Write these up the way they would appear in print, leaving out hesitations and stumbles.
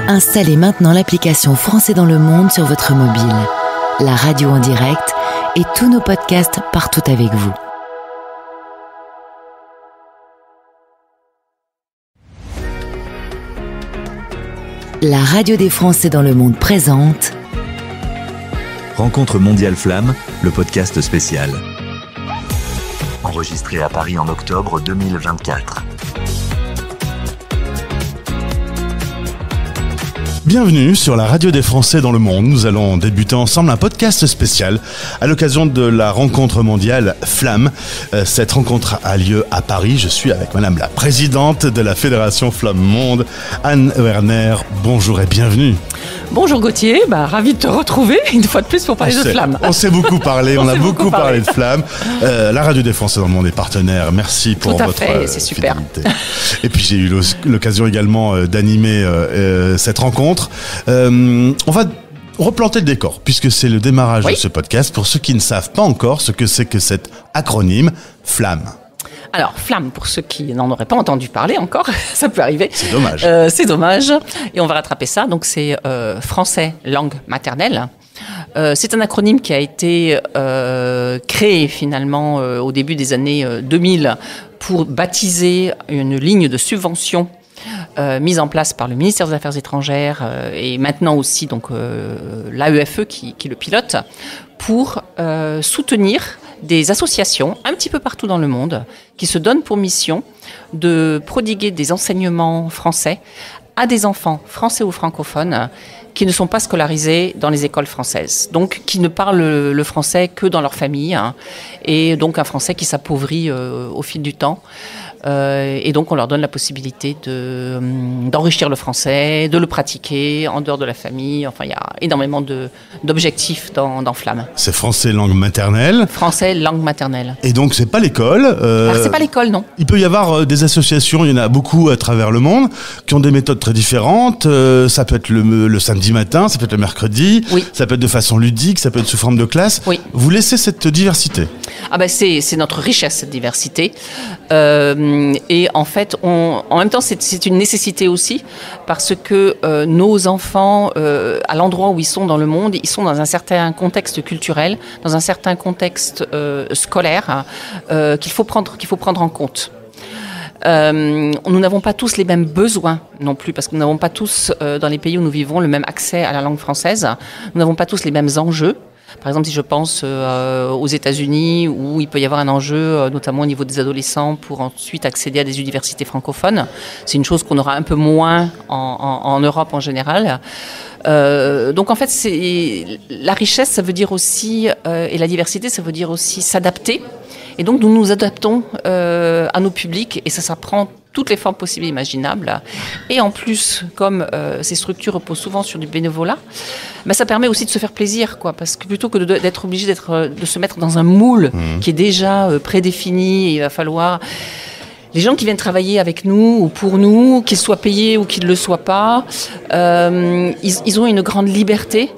Installez maintenant l'application Français dans le monde sur votre mobile. La radio en direct et tous nos podcasts partout avec vous. La radio des Français dans le monde présente Rencontre mondiale Flamme, le podcast spécial. Enregistré à Paris en octobre 2024. Bienvenue sur la radio des Français dans le monde. Nous allons débuter ensemble un podcast spécial à l'occasion de la rencontre mondiale Flamme. Cette rencontre a lieu à Paris. Je suis avec madame la présidente de la Fédération Flamme Monde, Anne Werner. Bonjour et bienvenue. Bonjour Gauthier, ravi de te retrouver une fois de plus pour parler de Flamme. On s'est beaucoup parlé, on a beaucoup parlé de Flamme. La radio des Français dans le monde est partenaire. Merci pour votre c'est super. fidélité. Et puis j'ai eu l'occasion également d'animer cette rencontre. On va replanter le décor puisque c'est le démarrage de ce podcast. Pour ceux qui ne savent pas encore ce que c'est que cet acronyme Flamme. Alors, Flamme, pour ceux qui n'en auraient pas entendu parler encore, ça peut arriver. C'est dommage. C'est dommage. Et on va rattraper ça. Donc, c'est français, langue maternelle. C'est un acronyme qui a été créé finalement au début des années 2000 pour baptiser une ligne de subvention mise en place par le ministère des Affaires étrangères et maintenant aussi donc l'AEFE qui le pilote pour soutenir des associations un petit peu partout dans le monde qui se donnent pour mission de prodiguer des enseignements français à des enfants français ou francophones qui ne sont pas scolarisés dans les écoles françaises, donc qui ne parlent le français que dans leur famille, et donc un français qui s'appauvrit au fil du temps. Et donc on leur donne la possibilité d'enrichir le français, de le pratiquer en dehors de la famille. Enfin, il y a énormément d'objectifs dans Flamme. C'est français langue maternelle. Français langue maternelle. Et donc c'est pas l'école. Alors c'est pas l'école, non. Il peut y avoir des associations, il y en a beaucoup à travers le monde, qui ont des méthodes très différentes. Ça peut être le samedi matin, ça peut être le mercredi, oui. Ça peut être de façon ludique, ça peut être sous forme de classe. Oui. Vous laissez cette diversité. C'est notre richesse, cette diversité. Et en fait, en même temps, c'est une nécessité aussi, parce que nos enfants, à l'endroit où ils sont dans le monde, ils sont dans un certain contexte culturel, dans un certain contexte scolaire, qu'il faut prendre en compte. Nous n'avons pas tous les mêmes besoins non plus, parce que nous n'avons pas tous, dans les pays où nous vivons, le même accès à la langue française. Nous n'avons pas tous les mêmes enjeux. Par exemple, si je pense aux États-Unis, où il peut y avoir un enjeu, notamment au niveau des adolescents, pour ensuite accéder à des universités francophones. C'est une chose qu'on aura un peu moins en Europe en général. Donc en fait, la richesse, ça veut dire aussi, et la diversité, ça veut dire aussi s'adapter. Et donc nous nous adaptons à nos publics, et ça s'apprend toutes les formes possibles et imaginables. Et en plus, comme ces structures reposent souvent sur du bénévolat, ça permet aussi de se faire plaisir, parce que plutôt que d'être obligé de se mettre dans un moule qui est déjà prédéfini, il va falloir... Les gens qui viennent travailler avec nous ou pour nous, qu'ils soient payés ou qu'ils ne le soient pas, ils ont une grande liberté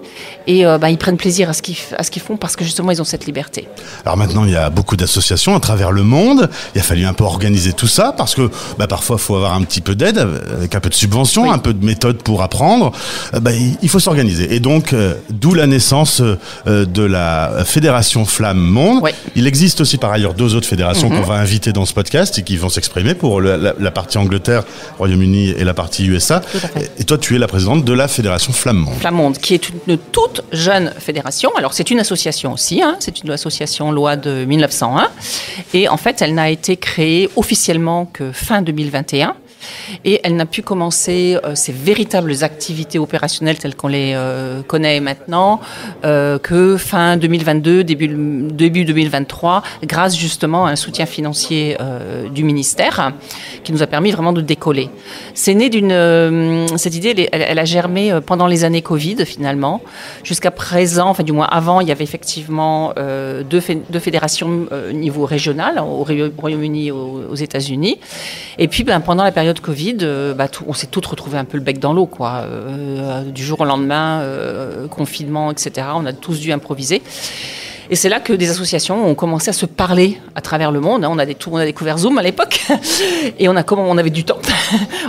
et ils prennent plaisir à ce qu'ils font parce que justement ils ont cette liberté. Alors maintenant il y a beaucoup d'associations à travers le monde, il a fallu un peu organiser tout ça parce que parfois il faut avoir un petit peu d'aide avec un peu de subvention, oui. Un peu de méthode pour apprendre, il faut s'organiser. Et donc d'où la naissance de la Fédération Flamme Monde. Oui. Il existe aussi par ailleurs 2 autres fédérations qu'on va inviter dans ce podcast et qui vont s'exprimer pour la partie Angleterre, Royaume-Uni et la partie USA. Et toi, tu es la présidente de la Fédération Flamme Monde. Flamme Monde, qui est une toute jeune fédération. Alors, c'est une association aussi, c'est une association loi de 1901. Et en fait, elle n'a été créée officiellement que fin 2021. Et elle n'a pu commencer ses véritables activités opérationnelles telles qu'on les connaît maintenant que fin 2022, début 2023, grâce justement à un soutien financier du ministère qui nous a permis vraiment de décoller. C'est né cette idée, elle a germé pendant les années Covid finalement. Jusqu'à présent, enfin du moins avant, il y avait effectivement deux fédérations au niveau régional, au Royaume-Uni et aux États-Unis. Et puis pendant la période Covid, on s'est toutes retrouvés un peu le bec dans l'eau, quoi. Du jour au lendemain, confinement, etc. On a tous dû improviser. Et c'est là que des associations ont commencé à se parler à travers le monde. On a découvert Zoom à l'époque et on avait du temps.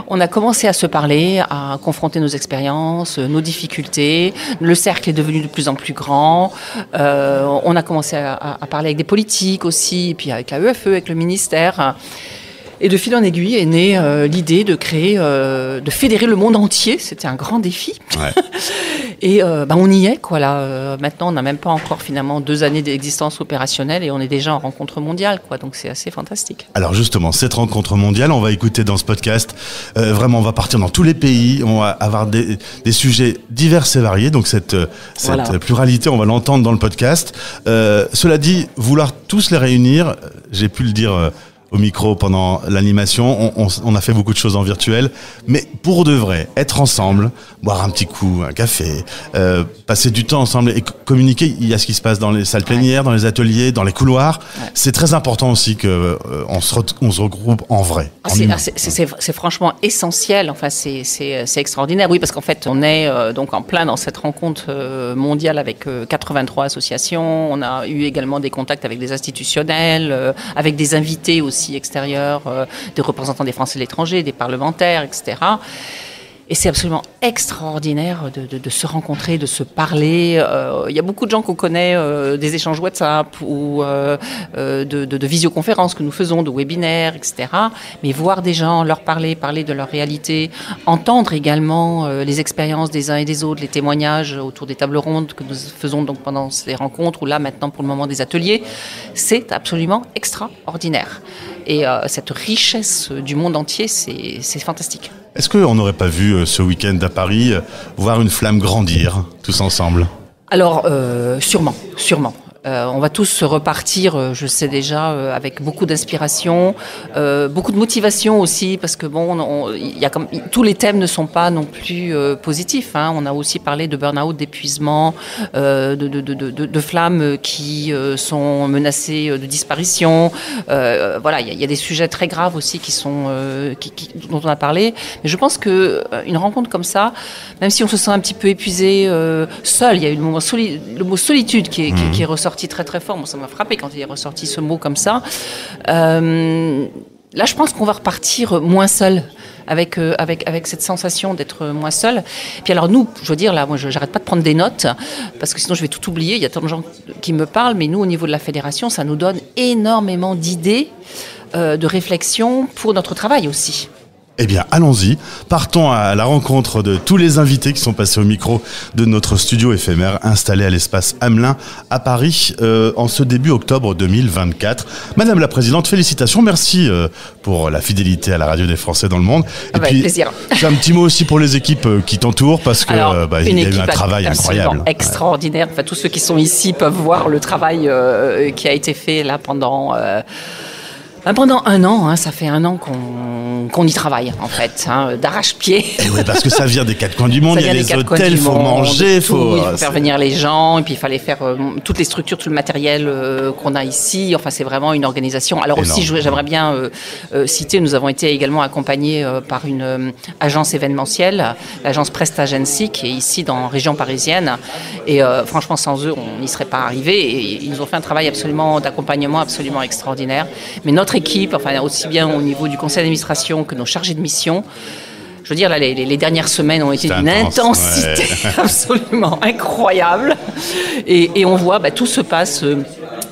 On a commencé à se parler, à confronter nos expériences, nos difficultés. Le cercle est devenu de plus en plus grand. On a commencé à parler avec des politiques aussi, et puis avec la EFE, avec le ministère. Et de fil en aiguille est née l'idée de créer, de fédérer le monde entier. C'était un grand défi. Ouais. Et on y est, quoi. Là, maintenant, on n'a même pas encore finalement 2 années d'existence opérationnelle et on est déjà en rencontre mondiale, quoi. Donc c'est assez fantastique. Alors justement, cette rencontre mondiale, on va écouter dans ce podcast. Vraiment, on va partir dans tous les pays. On va avoir des sujets divers et variés. Donc cette pluralité, on va l'entendre dans le podcast. Cela dit, vouloir tous les réunir, j'ai pu le dire au micro pendant l'animation, on a fait beaucoup de choses en virtuel, mais pour de vrai, être ensemble, boire un petit coup, un café, passer du temps ensemble et communiquer. Il y a ce qui se passe dans les salles plénières, dans les ateliers, dans les couloirs. Ouais. C'est très important aussi que on se regroupe en vrai. C'est franchement essentiel. Enfin, c'est extraordinaire. Oui, parce qu'en fait, on est donc en plein dans cette rencontre mondiale avec 83 associations. On a eu également des contacts avec des institutionnels, avec des invités aussi extérieurs, des représentants des Français de l'étranger, des parlementaires, etc. Et c'est absolument extraordinaire de se rencontrer, de se parler. Il y a beaucoup de gens qu'on connaît, des échanges WhatsApp ou de visioconférences que nous faisons, de webinaires, etc. Mais voir des gens, leur parler de leur réalité, entendre également les expériences des uns et des autres, les témoignages autour des tables rondes que nous faisons donc pendant ces rencontres ou là maintenant pour le moment des ateliers, c'est absolument extraordinaire. Et cette richesse du monde entier, c'est fantastique. Est-ce qu'on n'aurait pas vu ce week-end à Paris voir une flamme grandir tous ensemble ? Alors, sûrement. On va tous repartir, je sais déjà, avec beaucoup d'inspiration, beaucoup de motivation aussi, parce que tous les thèmes ne sont pas non plus positifs. Hein. On a aussi parlé de burn-out, d'épuisement, de flammes qui sont menacées de disparition. Voilà, il y a des sujets très graves aussi dont on a parlé. Mais je pense que une rencontre comme ça, même si on se sent un petit peu épuisé, seul, il y a eu le mot solitude qui est ressorti très très fort. Moi, ça m'a frappé quand il est ressorti ce mot comme ça. Là, je pense qu'on va repartir moins seul avec cette sensation d'être moins seul. Puis alors nous, je veux dire, là, moi, j'arrête pas de prendre des notes parce que sinon je vais tout oublier. Il y a tant de gens qui me parlent, mais nous, au niveau de la fédération, ça nous donne énormément d'idées, de réflexion pour notre travail aussi. Eh bien, allons-y. Partons à la rencontre de tous les invités qui sont passés au micro de notre studio éphémère installé à l'espace Hamelin à Paris en ce début octobre 2024. Madame la Présidente, félicitations. Merci pour la fidélité à la radio des Français dans le monde. Et puis, avec plaisir. J'ai un petit mot aussi pour les équipes qui t'entourent parce que il y a eu un travail incroyable. Extraordinaire. Enfin, tous ceux qui sont ici peuvent voir le travail qui a été fait là pendant 1 an, hein, ça fait 1 an qu'on y travaille en fait, hein, d'arrache-pied. Et oui, parce que ça vient des 4 coins du monde, il y a les hôtels, il faut manger, il faut faire venir les gens, et puis il fallait faire toutes les structures, tout le matériel qu'on a ici. Enfin, c'est vraiment une organisation. Alors énorme. Aussi, j'aimerais bien citer, nous avons été également accompagnés par une agence événementielle, l'agence Prest Agency, qui est ici dans la région parisienne. Et franchement, sans eux, on n'y serait pas arrivé. Et ils nous ont fait un travail d'accompagnement absolument extraordinaire. Mais notre équipe, enfin aussi bien au niveau du conseil d'administration que nos chargés de mission, je veux dire, là, les dernières semaines ont été d'une intensité absolument incroyable. Et on voit, tout se passe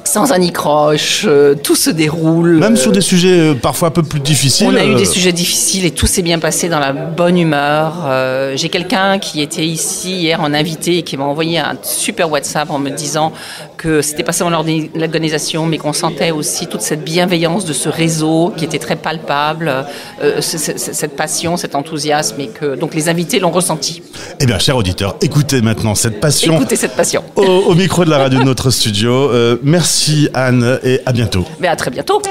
sans anicroche, tout se déroule. Même sur des sujets parfois un peu plus difficiles. On a eu des sujets difficiles et tout s'est bien passé dans la bonne humeur. J'ai quelqu'un qui était ici hier en invité et qui m'a envoyé un super WhatsApp en me disant que c'était pas seulement l'organisation, mais qu'on sentait aussi toute cette bienveillance de ce réseau qui était très palpable, cette passion, cet enthousiasme, et que donc les invités l'ont ressenti. Eh bien, chers auditeurs, écoutez maintenant cette passion. Écoutez cette passion. Au micro de la radio de notre studio. Merci Anne et à bientôt. Mais à très bientôt.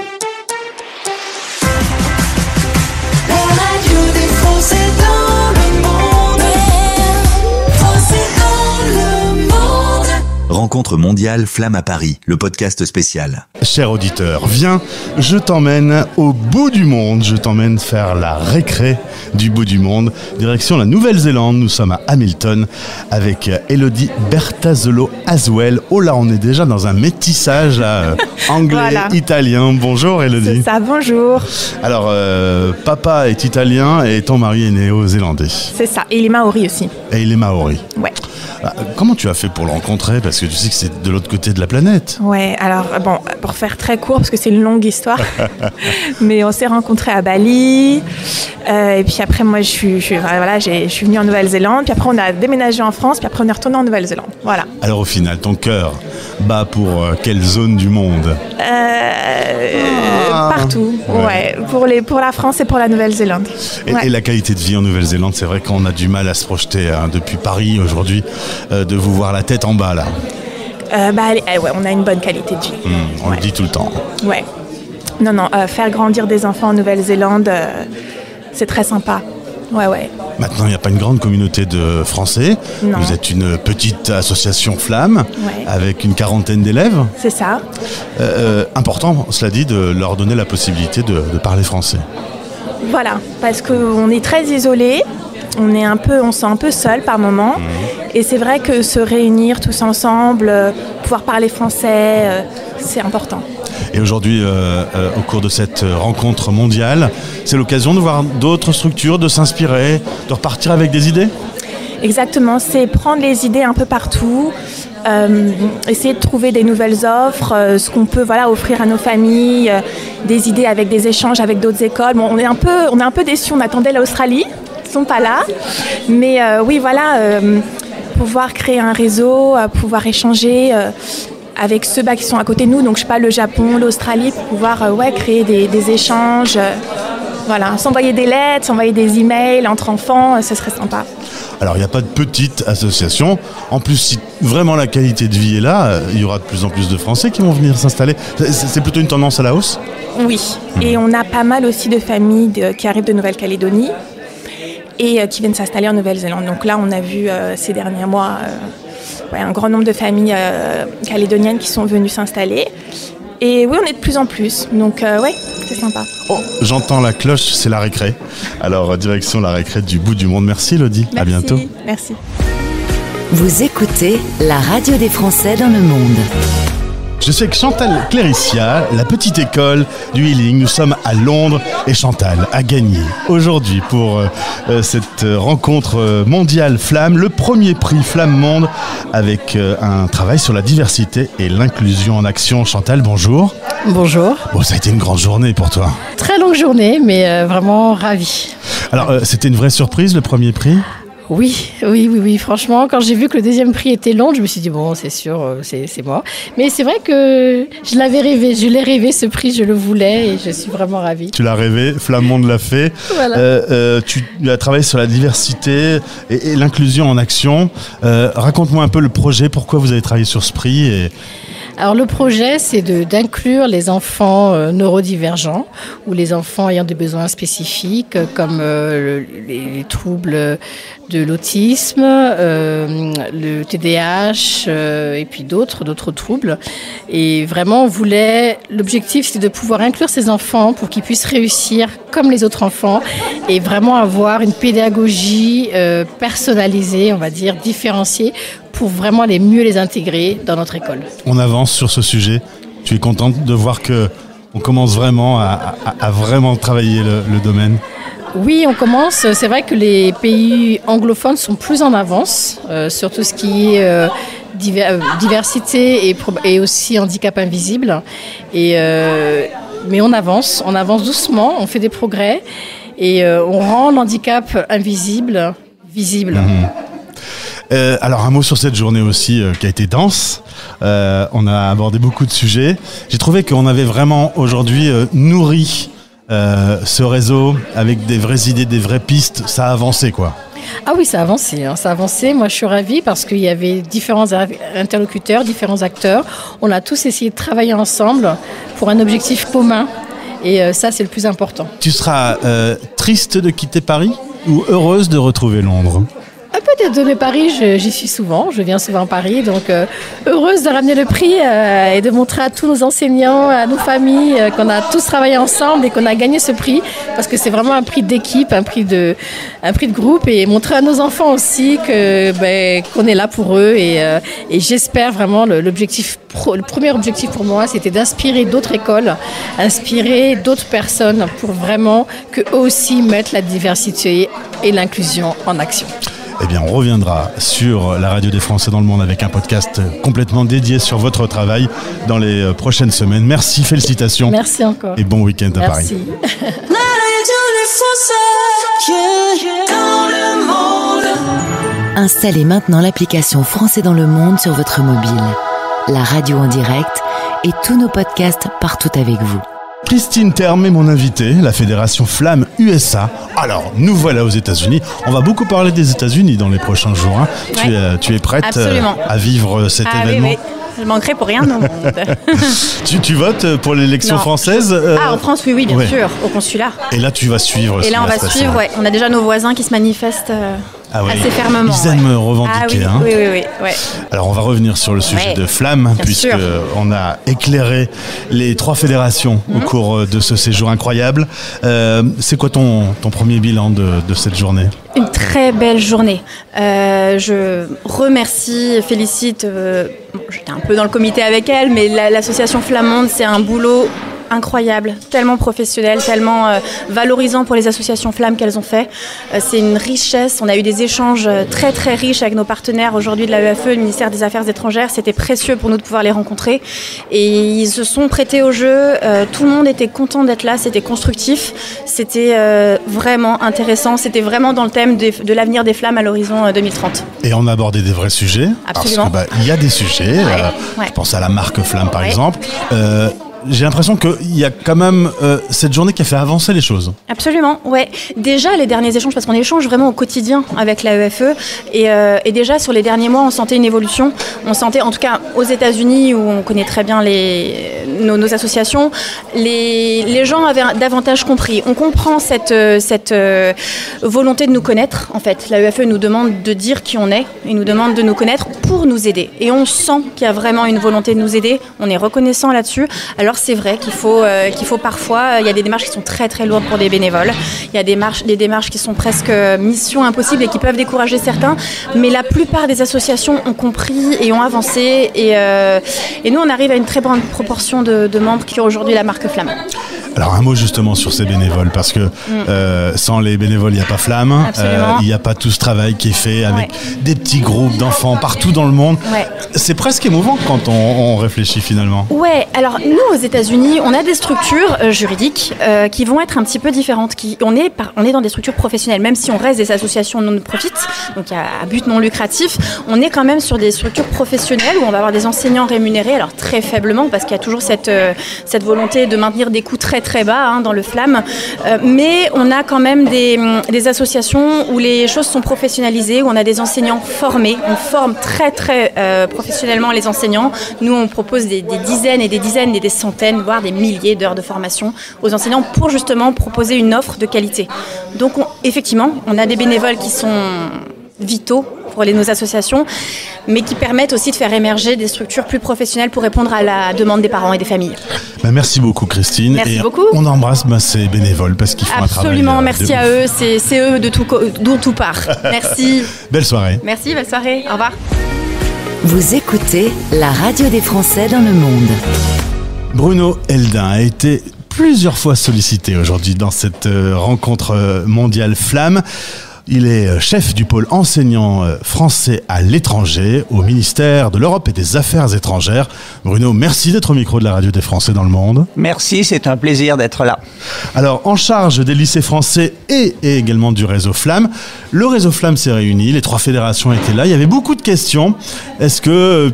Rencontre rencontre mondiale Flamme à Paris, le podcast spécial. Cher auditeur, viens, je t'emmène au bout du monde. Je t'emmène faire la récré du bout du monde. Direction la Nouvelle-Zélande. Nous sommes à Hamilton avec Elodie Bertazolo-Aswell. Oh là, on est déjà dans un métissage là, anglais-italien. Bonjour Elodie. C'est ça, bonjour. Alors, papa est italien et ton mari est néo-zélandais. C'est ça, et il est maori aussi. Et il est maori. Ouais. Comment tu as fait pour le rencontrer? Parce que tu sais que c'est de l'autre côté de la planète. Ouais, alors bon, pour faire très court, parce que c'est une longue histoire, mais on s'est rencontrés à Bali, et puis après moi je suis venue en Nouvelle-Zélande, puis après on a déménagé en France, puis après on est retourné en Nouvelle-Zélande, voilà. Alors au final, ton cœur bat pour quelle zone du monde? Partout, ouais. Pour la France et pour la Nouvelle-Zélande. Et la qualité de vie en Nouvelle-Zélande, c'est vrai qu'on a du mal à se projeter depuis Paris aujourd'hui, de vous voir la tête en bas là. Ouais, on a une bonne qualité de vie. On le dit tout le temps. Ouais. Non, faire grandir des enfants en Nouvelle-Zélande, c'est très sympa. Ouais. Maintenant, il n'y a pas une grande communauté de Français. Non. Vous êtes une petite association Flamme, avec une 40aine d'élèves. C'est ça. Important, cela dit, de leur donner la possibilité de parler français. Voilà, parce qu'on est très isolés. On se sent un peu seul par moments. Et c'est vrai que se réunir tous ensemble, pouvoir parler français, c'est important. Et aujourd'hui, au cours de cette rencontre mondiale, c'est l'occasion de voir d'autres structures, de s'inspirer, de repartir avec des idées? Exactement, c'est prendre les idées un peu partout, essayer de trouver des nouvelles offres, ce qu'on peut offrir à nos familles, des idées avec des échanges avec d'autres écoles. Bon, on est un peu déçus, on attendait l'Australie. Sont pas là, mais pouvoir créer un réseau, pouvoir échanger avec ceux qui sont à côté de nous, donc je sais pas, le Japon, l'Australie, pour pouvoir créer des échanges, s'envoyer des lettres, s'envoyer des emails entre enfants, ce serait sympa. Alors il n'y a pas de petite association, en plus si vraiment la qualité de vie est là, il y aura de plus en plus de Français qui vont venir s'installer. C'est plutôt une tendance à la hausse? Oui, et on a pas mal aussi de familles qui arrivent de Nouvelle-Calédonie et qui viennent s'installer en Nouvelle-Zélande. Donc là, on a vu ces derniers mois un grand nombre de familles calédoniennes qui sont venues s'installer. Et oui, on est de plus en plus. Donc c'est sympa. Oh, j'entends la cloche, c'est la récré. Alors, direction la récré du bout du monde. Merci Elodie, à bientôt. Merci. Vous écoutez la radio des Français dans le monde. Je suis avec Chantal Cléricia, la petite école du healing. Nous sommes à Londres et Chantal a gagné aujourd'hui pour cette rencontre mondiale Flamme, le premier prix Flamme Monde avec un travail sur la diversité et l'inclusion en action. Chantal, bonjour. Bonjour. Bon, ça a été une grande journée pour toi. Très longue journée, mais vraiment ravie. Alors, c'était une vraie surprise, le premier prix ? Oui. Franchement, quand j'ai vu que le deuxième prix était Londres, je me suis dit, bon, c'est sûr, c'est moi. Mais c'est vrai que je l'ai rêvé, ce prix, je le voulais et je suis vraiment ravie. Tu l'as rêvé, Flamme Monde l'a fait. Voilà. Tu as travaillé sur la diversité et l'inclusion en action. Raconte-moi un peu le projet, pourquoi vous avez travaillé sur ce prix Alors le projet, c'est d'inclure les enfants neurodivergents ou les enfants ayant des besoins spécifiques comme les troubles de l'autisme, le TDAH et puis d'autres troubles. Et vraiment, l'objectif, c'est de pouvoir inclure ces enfants pour qu'ils puissent réussir comme les autres enfants et vraiment avoir une pédagogie personnalisée, on va dire, différenciée, pour vraiment mieux les intégrer dans notre école. On avance sur ce sujet. Tu es contente de voir qu'on commence vraiment à vraiment travailler le domaine? Oui, on commence. C'est vrai que les pays anglophones sont plus en avance sur tout ce qui est diversité et aussi handicap invisible. Mais on avance doucement, on fait des progrès et on rend l'handicap invisible visible. Alors un mot sur cette journée aussi qui a été dense. On a abordé beaucoup de sujets. J'ai trouvé qu'on avait vraiment aujourd'hui nourri ce réseau avec des vraies idées, des vraies pistes. Ça a avancé quoi. Ah oui, ça a avancé. Moi, je suis ravie parce qu'il y avait différents interlocuteurs, différents acteurs. On a tous essayé de travailler ensemble pour un objectif commun. Et ça, c'est le plus important. Tu seras triste de quitter Paris ou heureuse de retrouver Londres ? Un peu de mes paris, j'y suis souvent. Je viens souvent à Paris, donc heureuse de ramener le prix et de montrer à tous nos enseignants, à nos familles, qu'on a tous travaillé ensemble et qu'on a gagné ce prix, parce que c'est vraiment un prix d'équipe, un prix de groupe, et montrer à nos enfants aussi qu'on est là pour eux. Et j'espère vraiment, le premier objectif pour moi, c'était d'inspirer d'autres écoles, inspirer d'autres personnes pour vraiment qu'eux aussi mettent la diversité et l'inclusion en action. Eh bien, on reviendra sur la radio des Français dans le monde avec un podcast complètement dédié sur votre travail dans les prochaines semaines. Merci, félicitations. Merci encore. Et bon week-end à Paris. Merci. Installez maintenant l'application Français dans le monde sur votre mobile. La radio en direct et tous nos podcasts partout avec vous. Christine Terme est mon invitée, la fédération Flamme USA. Alors, nous voilà aux États-Unis. On va beaucoup parler des États-Unis dans les prochains jours. Hein. Ouais. Tu es prête à vivre cet événement? Oui. Je manquerai pour rien au monde. Tu votes pour l'élection française en France, oui, bien sûr, au consulat. Et là, tu vas suivre. Et là, on va suivre, On a déjà nos voisins qui se manifestent assez fermement. Ils aiment revendiquer. Oui. Alors, on va revenir sur le sujet de Flamme, puisqu'on a éclairé les 3 fédérations au cours de ce séjour incroyable. C'est quoi ton premier bilan de cette journée? Une très belle journée. Je remercie, félicite, j'étais un peu dans le comité avec elle, mais l'association Flamande, c'est un boulot incroyable, tellement professionnel, tellement valorisant pour les associations flammes qu'elles ont fait. C'est une richesse, on a eu des échanges très très riches avec nos partenaires aujourd'hui de l'AEFE, le ministère des Affaires étrangères, c'était précieux pour nous de pouvoir les rencontrer et ils se sont prêtés au jeu, tout le monde était content d'être là, c'était constructif, c'était vraiment intéressant, c'était vraiment dans le thème de l'avenir des flammes à l'horizon 2030. Et on a abordé des vrais sujets. Absolument. Parce qu'il y a des sujets, je pense à la marque Flamme par exemple. J'ai l'impression qu'il y a quand même cette journée qui a fait avancer les choses. Absolument, ouais. Déjà, les derniers échanges, parce qu'on échange vraiment au quotidien avec l'AEFE, et déjà sur les derniers mois, on sentait une évolution. On sentait, en tout cas aux États-Unis, où on connaît très bien nos associations, les gens avaient davantage compris. On comprend cette volonté de nous connaître, en fait. L'AEFE nous demande de dire qui on est, et nous demande de nous connaître pour nous aider. Et on sent qu'il y a vraiment une volonté de nous aider. On est reconnaissant là-dessus. Alors c'est vrai qu'il faut parfois, il y a des démarches qui sont très très lourdes pour des bénévoles, il y a des démarches qui sont presque mission impossible et qui peuvent décourager certains, mais la plupart des associations ont compris et ont avancé et nous on arrive à une très grande proportion de membres qui ont aujourd'hui la marque Flamme. Alors un mot justement sur ces bénévoles, parce que sans les bénévoles il n'y a pas Flamme, il n'y a pas tout ce travail qui est fait avec des petits groupes d'enfants partout dans le monde. C'est presque émouvant quand on réfléchit finalement. Ouais, alors nous aux États-Unis, on a des structures juridiques qui vont être un petit peu différentes. On est dans des structures professionnelles, même si on reste des associations non-profit, donc à but non lucratif, on est quand même sur des structures professionnelles où on va avoir des enseignants rémunérés, alors très faiblement parce qu'il y a toujours cette volonté de maintenir des coûts très très bas dans le Flamme, mais on a quand même des associations où les choses sont professionnalisées, où on a des enseignants formés, on forme très très professionnellement les enseignants. Nous on propose des dizaines et des dizaines et des centaines, voire des milliers d'heures de formation aux enseignants pour justement proposer une offre de qualité. Donc effectivement, on a des bénévoles qui sont vitaux pour nos associations, mais qui permettent aussi de faire émerger des structures plus professionnelles pour répondre à la demande des parents et des familles. Merci beaucoup Christine. Merci beaucoup. On embrasse ces bénévoles parce qu'ils font un travail. Absolument, merci à eux, c'est eux d'où tout part. Merci. Belle soirée. Merci, belle soirée. Au revoir. Vous écoutez la radio des Français dans le monde. Bruno Eldin a été plusieurs fois sollicité aujourd'hui dans cette rencontre mondiale Flamme. Il est chef du pôle enseignant français à l'étranger au ministère de l'Europe et des Affaires étrangères. Bruno, merci d'être au micro de la radio des Français dans le monde. Merci, c'est un plaisir d'être là. Alors, en charge des lycées français et également du réseau Flamme, le réseau Flamme s'est réuni, les 3 fédérations étaient là, il y avait beaucoup de questions. Est-ce que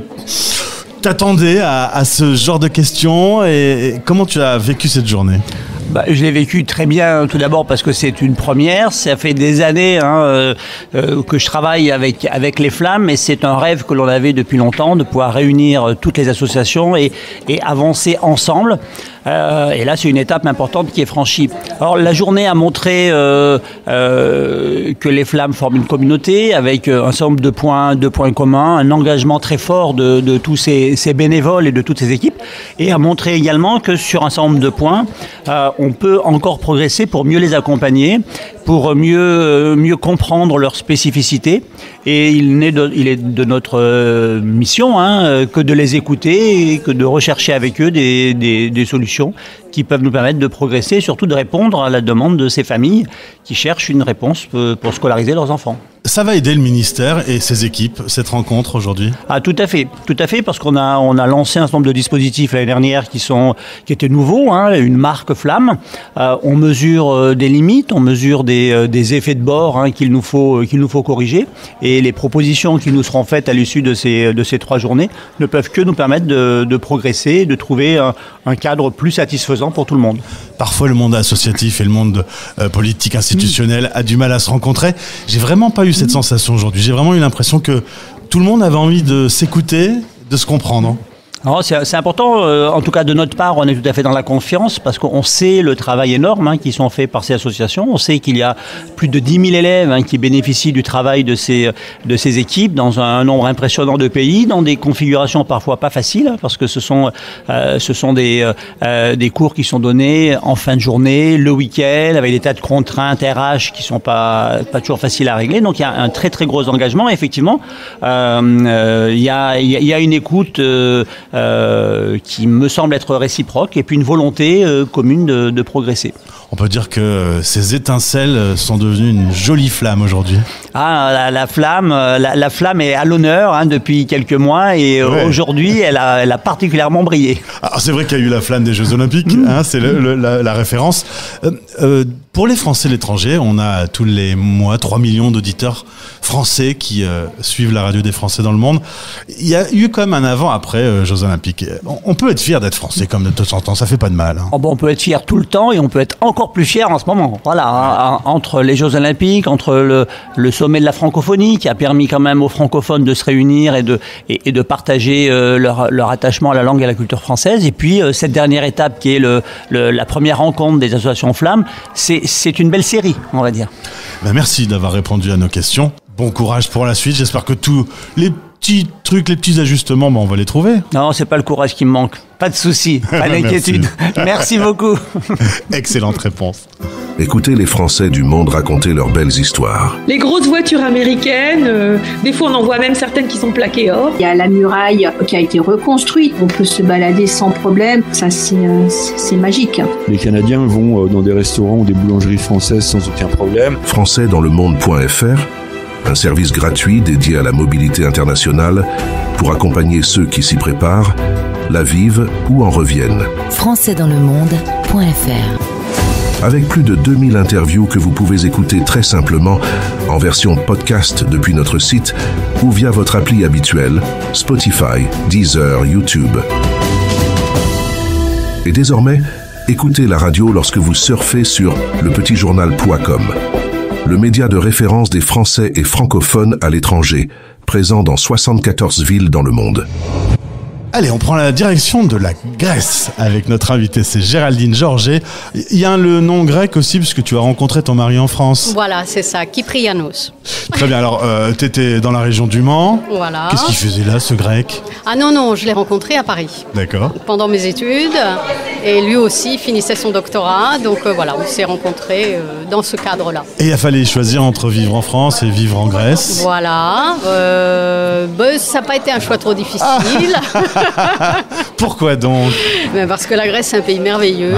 t'attendais à ce genre de questions et comment tu as vécu cette journée ? Je l'ai vécu très bien, tout d'abord parce que c'est une première. Ça fait des années que je travaille avec les Flammes et c'est un rêve que l'on avait depuis longtemps de pouvoir réunir toutes les associations et avancer ensemble. Et là, c'est une étape importante qui est franchie. Alors, la journée a montré que les Flammes forment une communauté avec un certain nombre de points communs, un engagement très fort de tous ces bénévoles et de toutes ces équipes, et a montré également que sur un certain nombre de points, on peut encore progresser pour mieux les accompagner, pour mieux comprendre leurs spécificités. Et il est de notre mission que de les écouter et que de rechercher avec eux des solutions qui peuvent nous permettre de progresser et surtout de répondre à la demande de ces familles qui cherchent une réponse pour scolariser leurs enfants. Ça va aider le ministère et ses équipes, cette rencontre aujourd'hui? Ah, tout à fait, parce qu'on a lancé un certain nombre de dispositifs l'année dernière qui étaient nouveaux, une marque Flamme. On mesure des limites, on mesure des effets de bord qu'il nous faut corriger, et les propositions qui nous seront faites à l'issue de ces 3 journées ne peuvent que nous permettre de progresser, de trouver un cadre plus satisfaisant pour tout le monde. Parfois, le monde associatif et le monde politique institutionnel a du mal à se rencontrer. J'ai vraiment pas eu cette sensation aujourd'hui. J'ai vraiment eu l'impression que tout le monde avait envie de s'écouter, de se comprendre. Alors, c'est important, en tout cas de notre part, on est tout à fait dans la confiance parce qu'on sait le travail énorme qui sont faits par ces associations. On sait qu'il y a plus de 10 000 élèves qui bénéficient du travail de ces équipes dans un nombre impressionnant de pays, dans des configurations parfois pas faciles parce que ce sont des cours qui sont donnés en fin de journée, le week-end, avec des tas de contraintes RH qui sont pas toujours faciles à régler. Donc il y a un très très gros engagement. Et effectivement, il y a une écoute qui me semble être réciproque et puis une volonté commune de progresser. On peut dire que ces étincelles sont devenues une jolie flamme aujourd'hui. Ah, la flamme est à l'honneur depuis quelques mois et aujourd'hui elle a particulièrement brillé. Alors, c'est vrai qu'il y a eu la flamme des Jeux Olympiques, c'est la référence. Pour les Français de l'étranger, on a tous les mois 3 millions d'auditeurs français qui suivent la radio des Français dans le monde. Il y a eu comme un avant-après Jeux Olympiques. On peut être fier d'être français comme de temps en temps, ça fait pas de mal. On peut être fier tout le temps et on peut être encore plus fier en ce moment. Voilà, entre les Jeux Olympiques, entre le sommet de la francophonie qui a permis quand même aux francophones de se réunir et de partager leur attachement à la langue et à la culture française. Et puis cette dernière étape qui est la première rencontre des associations Flammes, c'est une belle série, on va dire. Merci d'avoir répondu à nos questions. Bon courage pour la suite. J'espère que tous les petits trucs, les petits ajustements, on va les trouver. Non, c'est pas le courage qui me manque. Pas de souci, pas d'inquiétude. Merci beaucoup. Excellente réponse. Écoutez les Français du monde raconter leurs belles histoires. Les grosses voitures américaines, des fois on en voit même certaines qui sont plaquées or. Il y a la muraille qui a été reconstruite, on peut se balader sans problème, ça c'est magique. Les Canadiens vont dans des restaurants ou des boulangeries françaises sans aucun problème. Françaisdanslemonde.fr, un service gratuit dédié à la mobilité internationale pour accompagner ceux qui s'y préparent, la vivent ou en reviennent. Françaisdanslemonde.fr. Avec plus de 2000 interviews que vous pouvez écouter très simplement en version podcast depuis notre site ou via votre appli habituelle, Spotify, Deezer, YouTube. Et désormais, écoutez la radio lorsque vous surfez sur lepetitjournal.com, le média de référence des Français et francophones à l'étranger, présent dans 74 villes dans le monde. Allez, on prend la direction de la Grèce avec notre invitée, c'est Géraldine Georget. Il y a le nom grec aussi, puisque tu as rencontré ton mari en France. Voilà, c'est ça, Kyprianos. Très bien, alors tu étais dans la région du Mans. Voilà. Qu'est-ce qu'il faisait là, ce grec? Ah non, je l'ai rencontré à Paris. D'accord. Pendant mes études, et lui aussi finissait son doctorat, donc voilà, on s'est rencontrés dans ce cadre-là. Et il a fallu choisir entre vivre en France et vivre en Grèce. Voilà, ça n'a pas été un choix trop difficile. Pourquoi donc? Parce que la Grèce, c'est un pays merveilleux,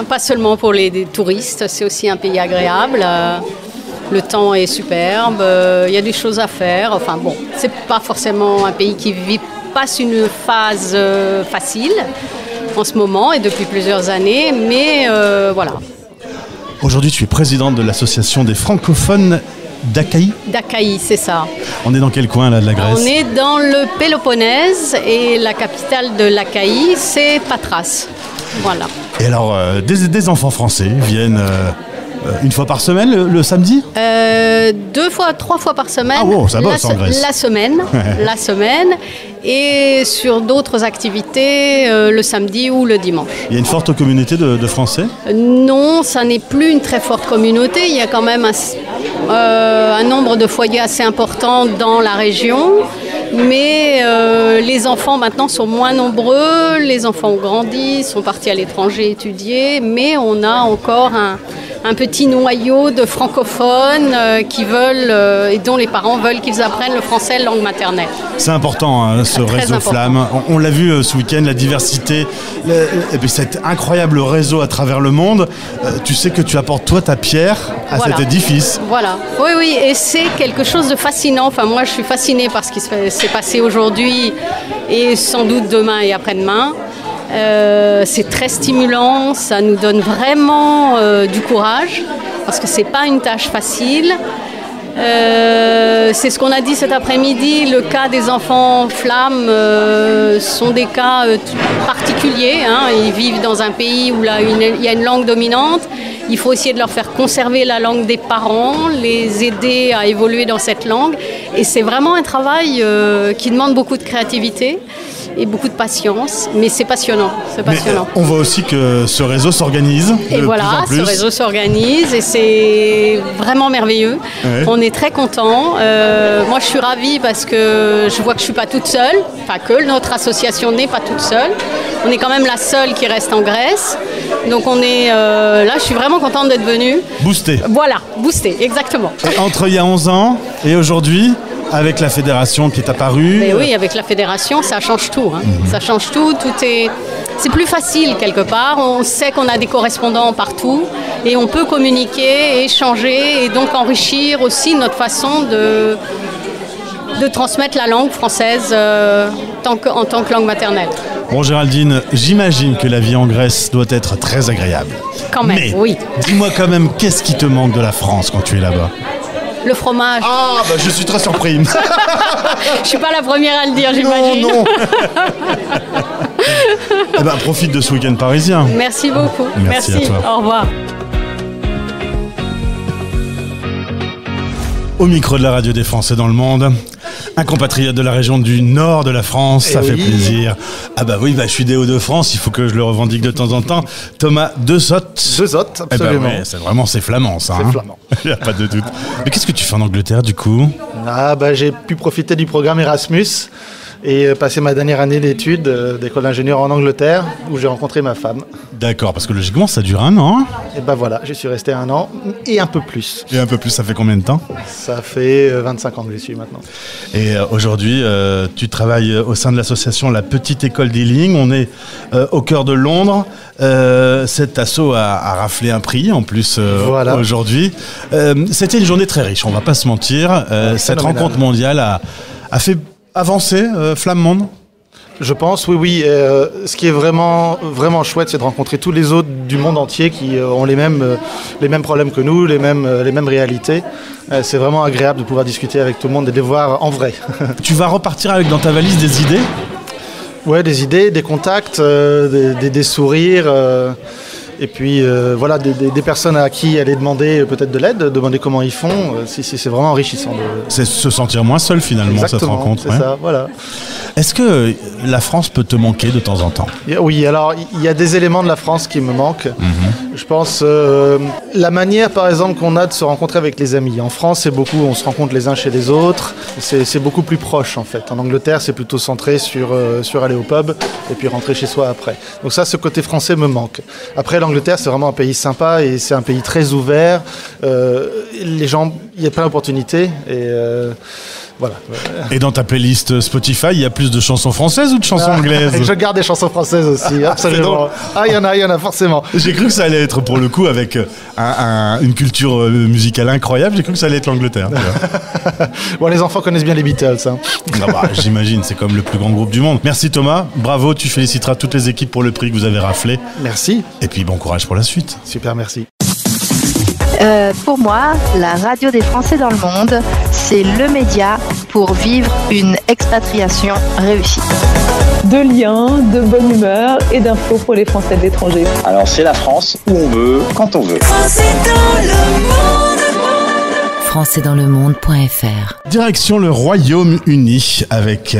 pas seulement pour les touristes, c'est aussi un pays agréable. Le temps est superbe, il y a des choses à faire. Enfin bon, c'est pas forcément un pays qui passe une phase facile en ce moment et depuis plusieurs années, mais voilà. Aujourd'hui, tu es présidente de l'association des francophones d'Achaïe. D'Achaïe, c'est ça. On est dans quel coin là de la Grèce? On est dans le Péloponnèse et la capitale de l'Achaïe, c'est Patras. Voilà. Et alors, des enfants français viennent une fois par semaine, le samedi? 3 fois par semaine. Ah wow, ça bosse en Grèce. La semaine. et sur d'autres activités le samedi ou le dimanche. Il y a une forte communauté de Français ? Non, ça n'est plus une très forte communauté. Il y a quand même un nombre de foyers assez important dans la région. Mais les enfants maintenant sont moins nombreux, les enfants ont grandi, sont partis à l'étranger étudier, mais on a encore un petit noyau de francophones qui veulent et dont les parents veulent qu'ils apprennent le français langue maternelle. C'est important, hein, ce réseau Flamme. On l'a vu ce week-end, la diversité, et puis cet incroyable réseau à travers le monde. Tu sais que tu apportes toi ta pierre à cet édifice. Voilà, oui, et c'est quelque chose de fascinant. Enfin, moi, je suis fascinée par ce qui s'est passé aujourd'hui et sans doute demain et après-demain. C'est très stimulant, ça nous donne vraiment du courage parce que c'est pas une tâche facile. C'est ce qu'on a dit cet après-midi, le cas des enfants Flamme sont des cas particuliers, hein. Ils vivent dans un pays où il y a une langue dominante. Il faut essayer de leur faire conserver la langue des parents, les aider à évoluer dans cette langue. Et c'est vraiment un travail qui demande beaucoup de créativité et beaucoup de patience, mais c'est passionnant. Mais on voit aussi que ce réseau s'organise. Et voilà, ce réseau s'organise et c'est vraiment merveilleux. Ouais. On est très contents. Moi, je suis ravie parce que je vois que je ne suis pas toute seule, enfin que notre association n'est pas toute seule. On est quand même la seule qui reste en Grèce. Donc on est là, je suis vraiment contente d'être venue. Boostée. Voilà, boostée, exactement. Et entre il y a 11 ans et aujourd'hui, avec la fédération qui est apparue. Mais oui, avec la fédération, ça change tout. Hein. Ça change tout. C'est plus facile quelque part. On sait qu'on a des correspondants partout et on peut communiquer, échanger et donc enrichir aussi notre façon de transmettre la langue française en tant que langue maternelle. Bon, Géraldine, j'imagine que la vie en Grèce doit être très agréable. Quand même, mais, oui. Dis-moi quand même, qu'est-ce qui te manque de la France quand tu es là-bas ? Le fromage. Ah, bah je suis très surpris. Je suis pas la première à le dire, j'imagine. Non. Eh ben, profite de ce week-end parisien. Merci beaucoup. Merci à toi. Au revoir. Au micro de la radio des Français dans le monde, un compatriote de la région du nord de la France, ça fait plaisir. Ah bah oui, je suis des Hauts-de-France, il faut que je le revendique de temps en temps. Thomas Desotte. Desotte, absolument. Eh ben c'est flamand ça. C'est flamand. Il n'y a pas de doute. Mais qu'est-ce que tu fais en Angleterre du coup ? J'ai pu profiter du programme Erasmus et passer ma dernière année d'études d'école d'ingénieur en Angleterre où j'ai rencontré ma femme. D'accord, parce que logiquement ça dure 1 an. Et voilà, j'y suis resté 1 an et un peu plus. Et un peu plus, ça fait combien de temps ? Ça fait 25 ans que j'y suis maintenant. Et aujourd'hui, tu travailles au sein de l'association La Petite École d'Ealing. On est au cœur de Londres. Cet asso a raflé un prix en plus aujourd'hui. C'était une journée très riche, on ne va pas se mentir. Cette rencontre mondiale a fait avancer Flamme Monde ? Je pense, oui. Ce qui est vraiment, vraiment chouette, c'est de rencontrer tous les autres du monde entier qui ont les mêmes problèmes que nous, les mêmes réalités. C'est vraiment agréable de pouvoir discuter avec tout le monde et de les voir en vrai. Tu vas repartir avec dans ta valise des idées ? Ouais, des idées, des contacts, des sourires. Et puis des personnes à qui aller demander peut-être de l'aide, demander comment ils font, c'est vraiment enrichissant. C'est se sentir moins seul finalement. Exactement, cette rencontre. C'est ça, voilà. Est-ce que la France peut te manquer de temps en temps ? Oui, alors il y a des éléments de la France qui me manquent. Je pense la manière par exemple qu'on a de se rencontrer avec les amis. En France, on se rencontre les uns chez les autres, c'est beaucoup plus proche en fait. En Angleterre, c'est plutôt centré sur aller au pub et puis rentrer chez soi après. Donc ça, ce côté français me manque. Après, l'Angleterre, c'est vraiment un pays sympa et c'est un pays très ouvert. Les gens, il y a plein d'opportunités et voilà. Et dans ta playlist Spotify, il y a plus de chansons françaises ou de chansons anglaises ? Je garde des chansons françaises aussi, absolument. Il y en a forcément. J'ai cru que ça allait être pour le coup avec une culture musicale incroyable. J'ai cru que ça allait être l'Angleterre. Bon, les enfants connaissent bien les Beatles. Hein. J'imagine, c'est comme le plus grand groupe du monde. Merci Thomas, bravo, tu féliciteras toutes les équipes pour le prix que vous avez raflé. Merci. Et puis bon courage pour la suite. Super, merci. Pour moi, la radio des Français dans le monde, c'est le média pour vivre une expatriation réussie. De liens, de bonne humeur et d'infos pour les Français de l'étranger. Alors c'est la France où on veut, quand on veut. Français dans le monde. françaisdanslemonde.fr. Direction le Royaume-Uni avec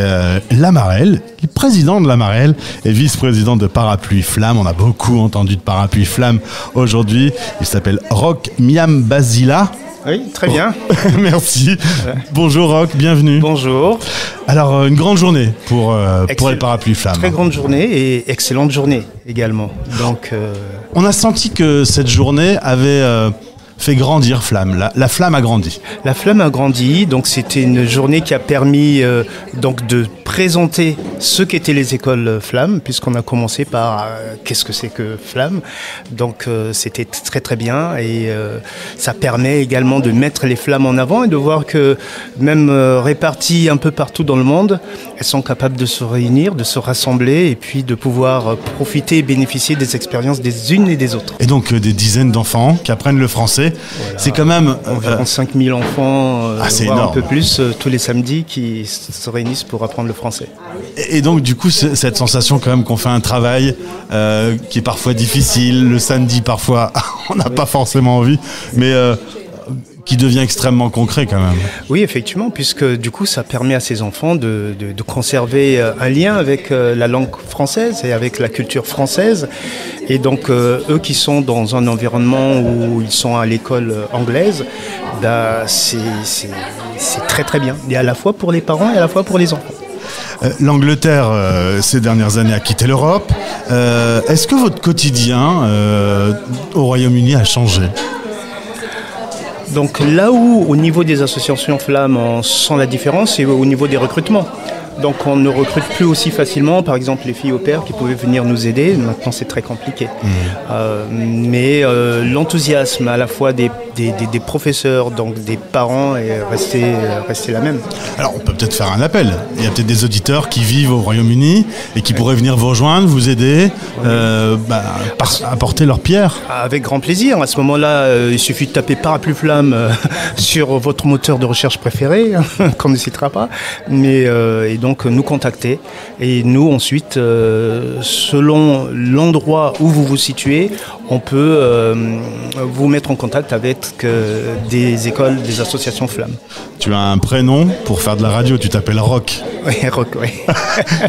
Lamarelle, qui est président de Lamarelle et vice-président de Parapluie Flamme. On a beaucoup entendu de Parapluie Flamme aujourd'hui. Il s'appelle Roch Miambazila. Oui, très bien. Merci. Bonjour Roch, bienvenue. Bonjour. Alors, une grande journée pour les Parapluies Flamme. Très grande journée et excellente journée également. Donc, on a senti que cette journée avait fait grandir Flamme. La Flamme a grandi. La Flamme a grandi, donc c'était une journée qui a permis donc de présenter ce qu'étaient les écoles Flamme, puisqu'on a commencé par qu'est-ce que c'est que Flamme. Donc c'était très très bien et ça permet également de mettre les Flammes en avant et de voir que même réparties un peu partout dans le monde, elles sont capables de se réunir, de se rassembler et puis de pouvoir profiter et bénéficier des expériences des unes et des autres. Et donc des dizaines d'enfants qui apprennent le français. Voilà. C'est quand même environ 5000 enfants, c'est voire énorme. Un peu plus, tous les samedis qui se réunissent pour apprendre le français. Et donc du coup, cette sensation quand même qu'on fait un travail qui est parfois difficile, le samedi parfois on n'a pas forcément envie, mais qui devient extrêmement concret quand même. Oui, effectivement, puisque du coup, ça permet à ces enfants de conserver un lien avec la langue française et avec la culture française. Et donc, eux qui sont dans un environnement où ils sont à l'école anglaise, c'est très très bien. Et à la fois pour les parents et à la fois pour les enfants. L'Angleterre, ces dernières années, a quitté l'Europe. Est-ce que votre quotidien au Royaume-Uni a changé ? Donc là où, au niveau des associations Flamme, on sent la différence, c'est au niveau des recrutements. Donc on ne recrute plus aussi facilement, par exemple les filles au pair qui pouvaient venir nous aider, maintenant c'est très compliqué. Mais l'enthousiasme à la fois des professeurs, donc des parents est resté la même. Alors on peut peut-être faire un appel, il y a peut-être des auditeurs qui vivent au Royaume-Uni et qui pourraient venir vous rejoindre, vous aider, apporter leur pierre. Avec grand plaisir, à ce moment-là il suffit de taper Parapluie Flamme sur votre moteur de recherche préféré, qu'on ne citera pas, mais et donc nous contacter et nous ensuite selon l'endroit où vous vous situez, on peut vous mettre en contact avec des écoles, des associations Flamme. Tu as un prénom pour faire de la radio, tu t'appelles Roch. Oui, Roch, oui.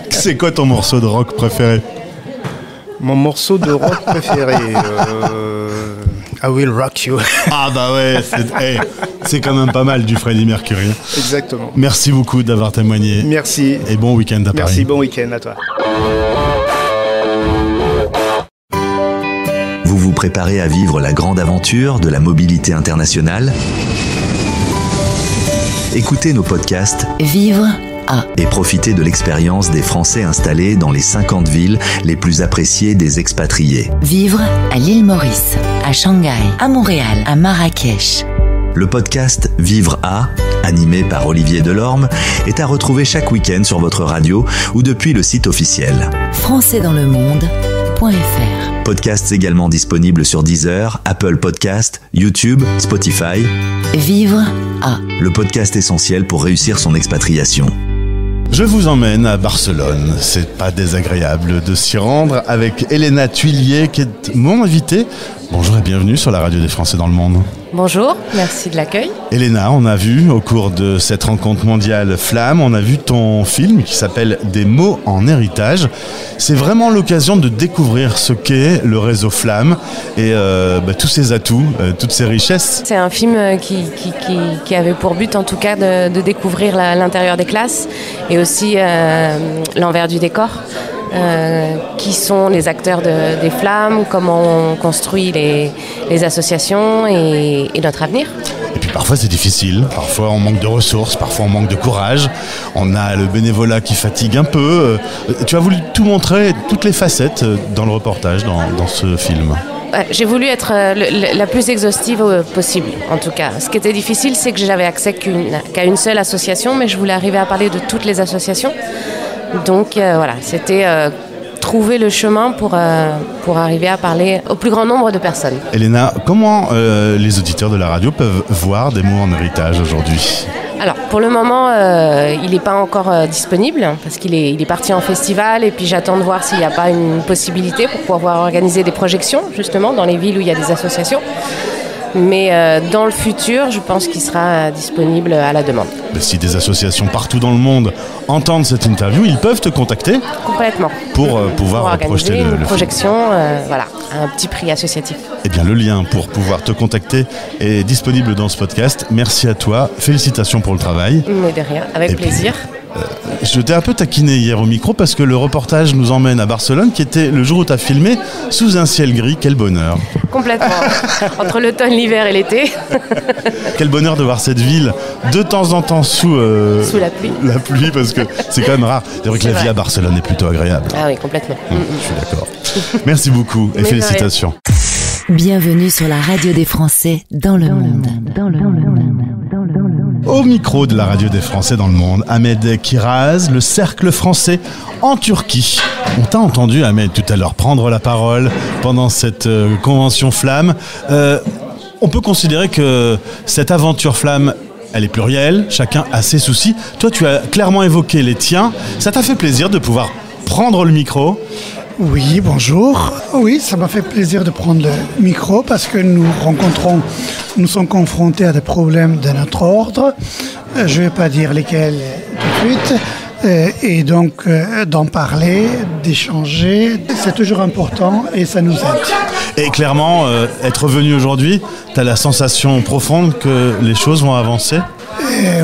C'est quoi ton morceau de rock préféré ? Mon morceau de rock préféré I Will Rock You. Ah bah ouais, c'est quand même pas mal du Freddie Mercury. Exactement. Merci beaucoup d'avoir témoigné. Merci. Et bon week-end à Paris. Merci, bon week-end à toi. Vous vous préparez à vivre la grande aventure de la mobilité internationale ? Écoutez nos podcasts Vivre à et profitez de l'expérience des Français installés dans les 50 villes les plus appréciées des expatriés. Vivre à l'île Maurice, à Shanghai, à Montréal, à Marrakech. Le podcast Vivre à, animé par Olivier Delorme, est à retrouver chaque week-end sur votre radio ou depuis le site officiel. françaisdanslemonde.fr. Podcasts également disponibles sur Deezer, Apple Podcasts, YouTube, Spotify. Vivre à. Le podcast essentiel pour réussir son expatriation. Je vous emmène à Barcelone. C'est pas désagréable de s'y rendre avec Elena Tuillier qui est mon invitée. Bonjour et bienvenue sur la radio des Français dans le monde. Bonjour, merci de l'accueil. Elena, on a vu au cours de cette rencontre mondiale Flamme, on a vu ton film qui s'appelle Des mots en héritage. C'est vraiment l'occasion de découvrir ce qu'est le réseau Flamme et tous ses atouts, toutes ses richesses. C'est un film qui avait pour but en tout cas de découvrir l'intérieur des classes et aussi l'envers du décor. Qui sont les acteurs des Flammes, comment on construit les associations et notre avenir. Et puis parfois c'est difficile, parfois on manque de ressources, parfois on manque de courage, on a le bénévolat qui fatigue un peu. Tu as voulu tout montrer, toutes les facettes dans le reportage, dans ce film. J'ai voulu être la plus exhaustive possible, en tout cas. Ce qui était difficile, c'est que j'avais accès qu'à une seule association, mais je voulais arriver à parler de toutes les associations. Donc voilà, c'était trouver le chemin pour arriver à parler au plus grand nombre de personnes. Elena, comment les auditeurs de la radio peuvent voir Des mots en héritage aujourd'hui ? Alors, pour le moment, il n'est pas encore disponible parce qu'il est parti en festival et puis j'attends de voir s'il n'y a pas une possibilité pour pouvoir organiser des projections, justement, dans les villes où il y a des associations. Mais dans le futur, je pense qu'il sera disponible à la demande. Mais si des associations partout dans le monde entendent cette interview, ils peuvent te contacter complètement pour pouvoir projeter une le projection, voilà, à un petit prix associatif. Eh bien, le lien pour pouvoir te contacter est disponible dans ce podcast. Merci à toi. Félicitations pour le travail. Mais de rien, avec plaisir. Je t'ai un peu taquiné hier au micro parce que le reportage nous emmène à Barcelone, qui était le jour où tu as filmé sous un ciel gris. Quel bonheur. Complètement. Entre l'automne, l'hiver et l'été. Quel bonheur de voir cette ville de temps en temps sous la pluie. La pluie, parce que c'est quand même rare. C'est vrai que la vie à Barcelone est plutôt agréable. Ah oui, complètement. Je suis d'accord. Merci beaucoup et félicitations. Bienvenue sur la radio des Français dans le monde. Au micro de la radio des Français dans le monde, Ahmed Kiraz, le Cercle français en Turquie. On t'a entendu, Ahmed, tout à l'heure prendre la parole pendant cette convention Flamme. On peut considérer que cette aventure Flamme, elle est plurielle, chacun a ses soucis. Toi, tu as clairement évoqué les tiens. Ça t'a fait plaisir de pouvoir prendre le micro? Oui, bonjour. Oui, ça m'a fait plaisir de prendre le micro parce que nous sommes confrontés à des problèmes de notre ordre. Je ne vais pas dire lesquels tout de suite. Et donc, d'en parler, d'échanger, c'est toujours important et ça nous aide. Et clairement, être venu aujourd'hui, tu as la sensation profonde que les choses vont avancer?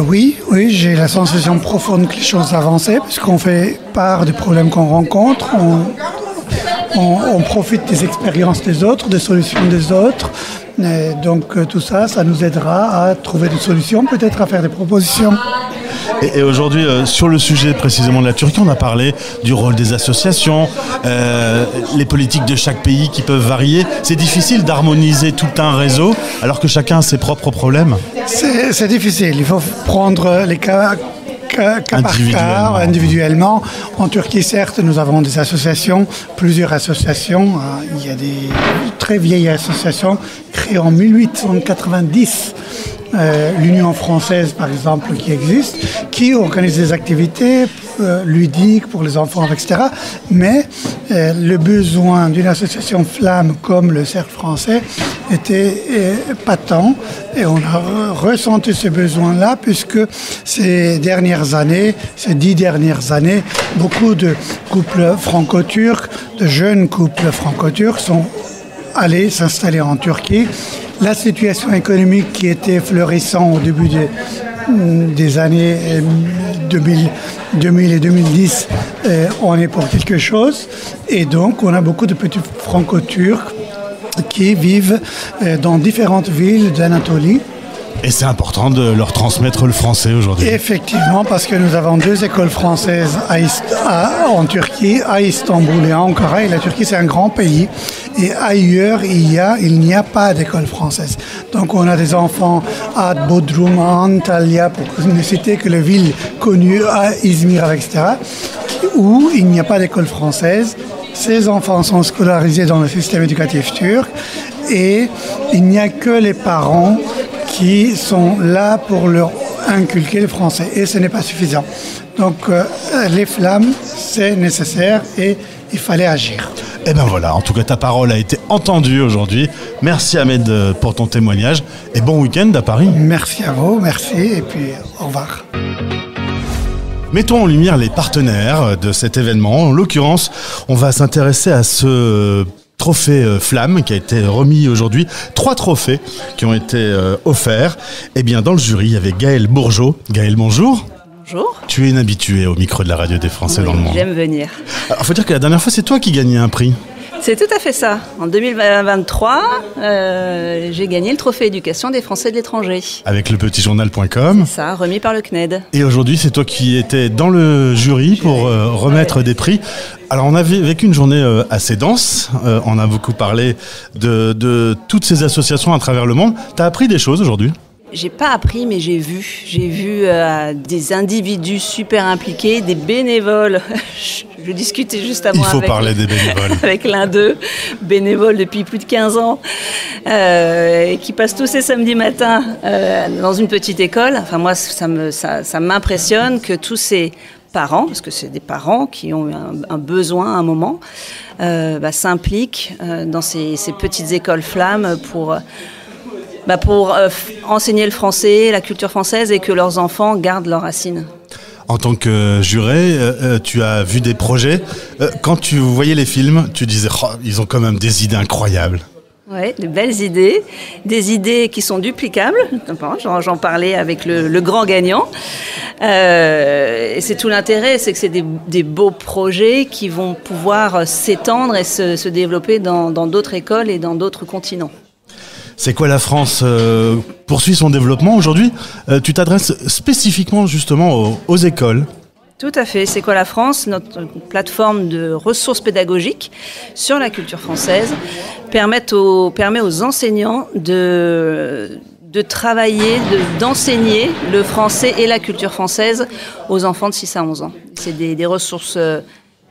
Oui, j'ai la sensation profonde que les choses avancent puisqu'on fait part des problèmes qu'on rencontre, on profite des expériences des autres, des solutions des autres. Donc tout ça, ça nous aidera à trouver des solutions, peut-être à faire des propositions. Et aujourd'hui, sur le sujet précisément de la Turquie, on a parlé du rôle des associations, les politiques de chaque pays qui peuvent varier. C'est difficile d'harmoniser tout un réseau alors que chacun a ses propres problèmes. C'est difficile. Il faut prendre les cas par cas, individuellement. En Turquie, certes, nous avons des associations, plusieurs associations. Il y a des très vieilles associations créées en 1890. L'Union française, par exemple, qui existe, qui organise des activités ludiques pour les enfants, etc. Mais le besoin d'une association Flamme comme le Cercle français était patent et on a ressenti ce besoin-là puisque ces 10 dernières années, beaucoup de couples franco-turcs, de jeunes couples franco-turcs sont allés s'installer en Turquie. La situation économique qui était florissante au début des années 2000 et 2010 en est pour quelque chose. Et donc, on a beaucoup de petits franco-turcs qui vivent dans différentes villes d'Anatolie. Et c'est important de leur transmettre le français aujourd'hui. Effectivement, parce que nous avons 2 écoles françaises en Turquie, à Istanbul et à Ankara. Et la Turquie, c'est un grand pays. Et ailleurs, il n'y a pas d'école française. Donc on a des enfants à Bodrum, à Antalya, pour ne citer que les villes connues, à Izmir, etc., où il n'y a pas d'école française. Ces enfants sont scolarisés dans le système éducatif turc et il n'y a que les parents qui sont là pour leur inculquer le français. Et ce n'est pas suffisant. Donc les flammes, c'est nécessaire et il fallait agir. Et ben voilà, en tout cas ta parole a été entendue aujourd'hui. Merci Ahmed pour ton témoignage et bon week-end à Paris. Merci à vous, merci et puis au revoir. Mettons en lumière les partenaires de cet événement. En l'occurrence, on va s'intéresser à ce trophée Flamme qui a été remis aujourd'hui. 3 trophées qui ont été offerts. Eh bien, dans le jury, il y avait Gaëlle Bourgeot. Gaëlle, bonjour. Bonjour. Tu es une habituée au micro de la radio des Français dans le monde. J'aime venir. Alors, faut dire que la dernière fois, c'est toi qui gagnais un prix. C'est tout à fait ça. En 2023, j'ai gagné le trophée éducation des Français de l'étranger. Avec lepetitjournal.com. C'est ça, remis par le CNED. Et aujourd'hui, c'est toi qui étais dans le jury pour remettre des prix. Alors, on a vécu une journée assez dense. On a beaucoup parlé de toutes ces associations à travers le monde. Tu as appris des choses aujourd'hui ? J'ai pas appris, mais j'ai vu. J'ai vu des individus super impliqués, des bénévoles. Je discutais juste avant parler des bénévoles. Avec l'un d'eux, bénévole depuis plus de 15 ans, qui passe tous ces samedis matins dans une petite école. Enfin, moi, ça m'impressionne que tous ces parents, parce que c'est des parents qui ont un besoin à un moment, s'impliquent dans ces petites écoles flammes pour enseigner le français, la culture française et que leurs enfants gardent leurs racines. En tant que juré, tu as vu des projets. Quand tu voyais les films, tu disais ils ont quand même des idées incroyables. Oui, de belles idées, des idées qui sont duplicables. J'en parlais avec le grand gagnant. Et c'est tout l'intérêt, c'est que c'est des beaux projets qui vont pouvoir s'étendre et se développer dans d'autres écoles et dans d'autres continents. C'est quoi la France poursuit son développement aujourd'hui. Tu t'adresses spécifiquement justement aux écoles. Tout à fait. C'est quoi la France? Notre plateforme de ressources pédagogiques sur la culture française permet aux enseignants de travailler, d'enseigner le français et la culture française aux enfants de 6 à 11 ans. C'est des ressources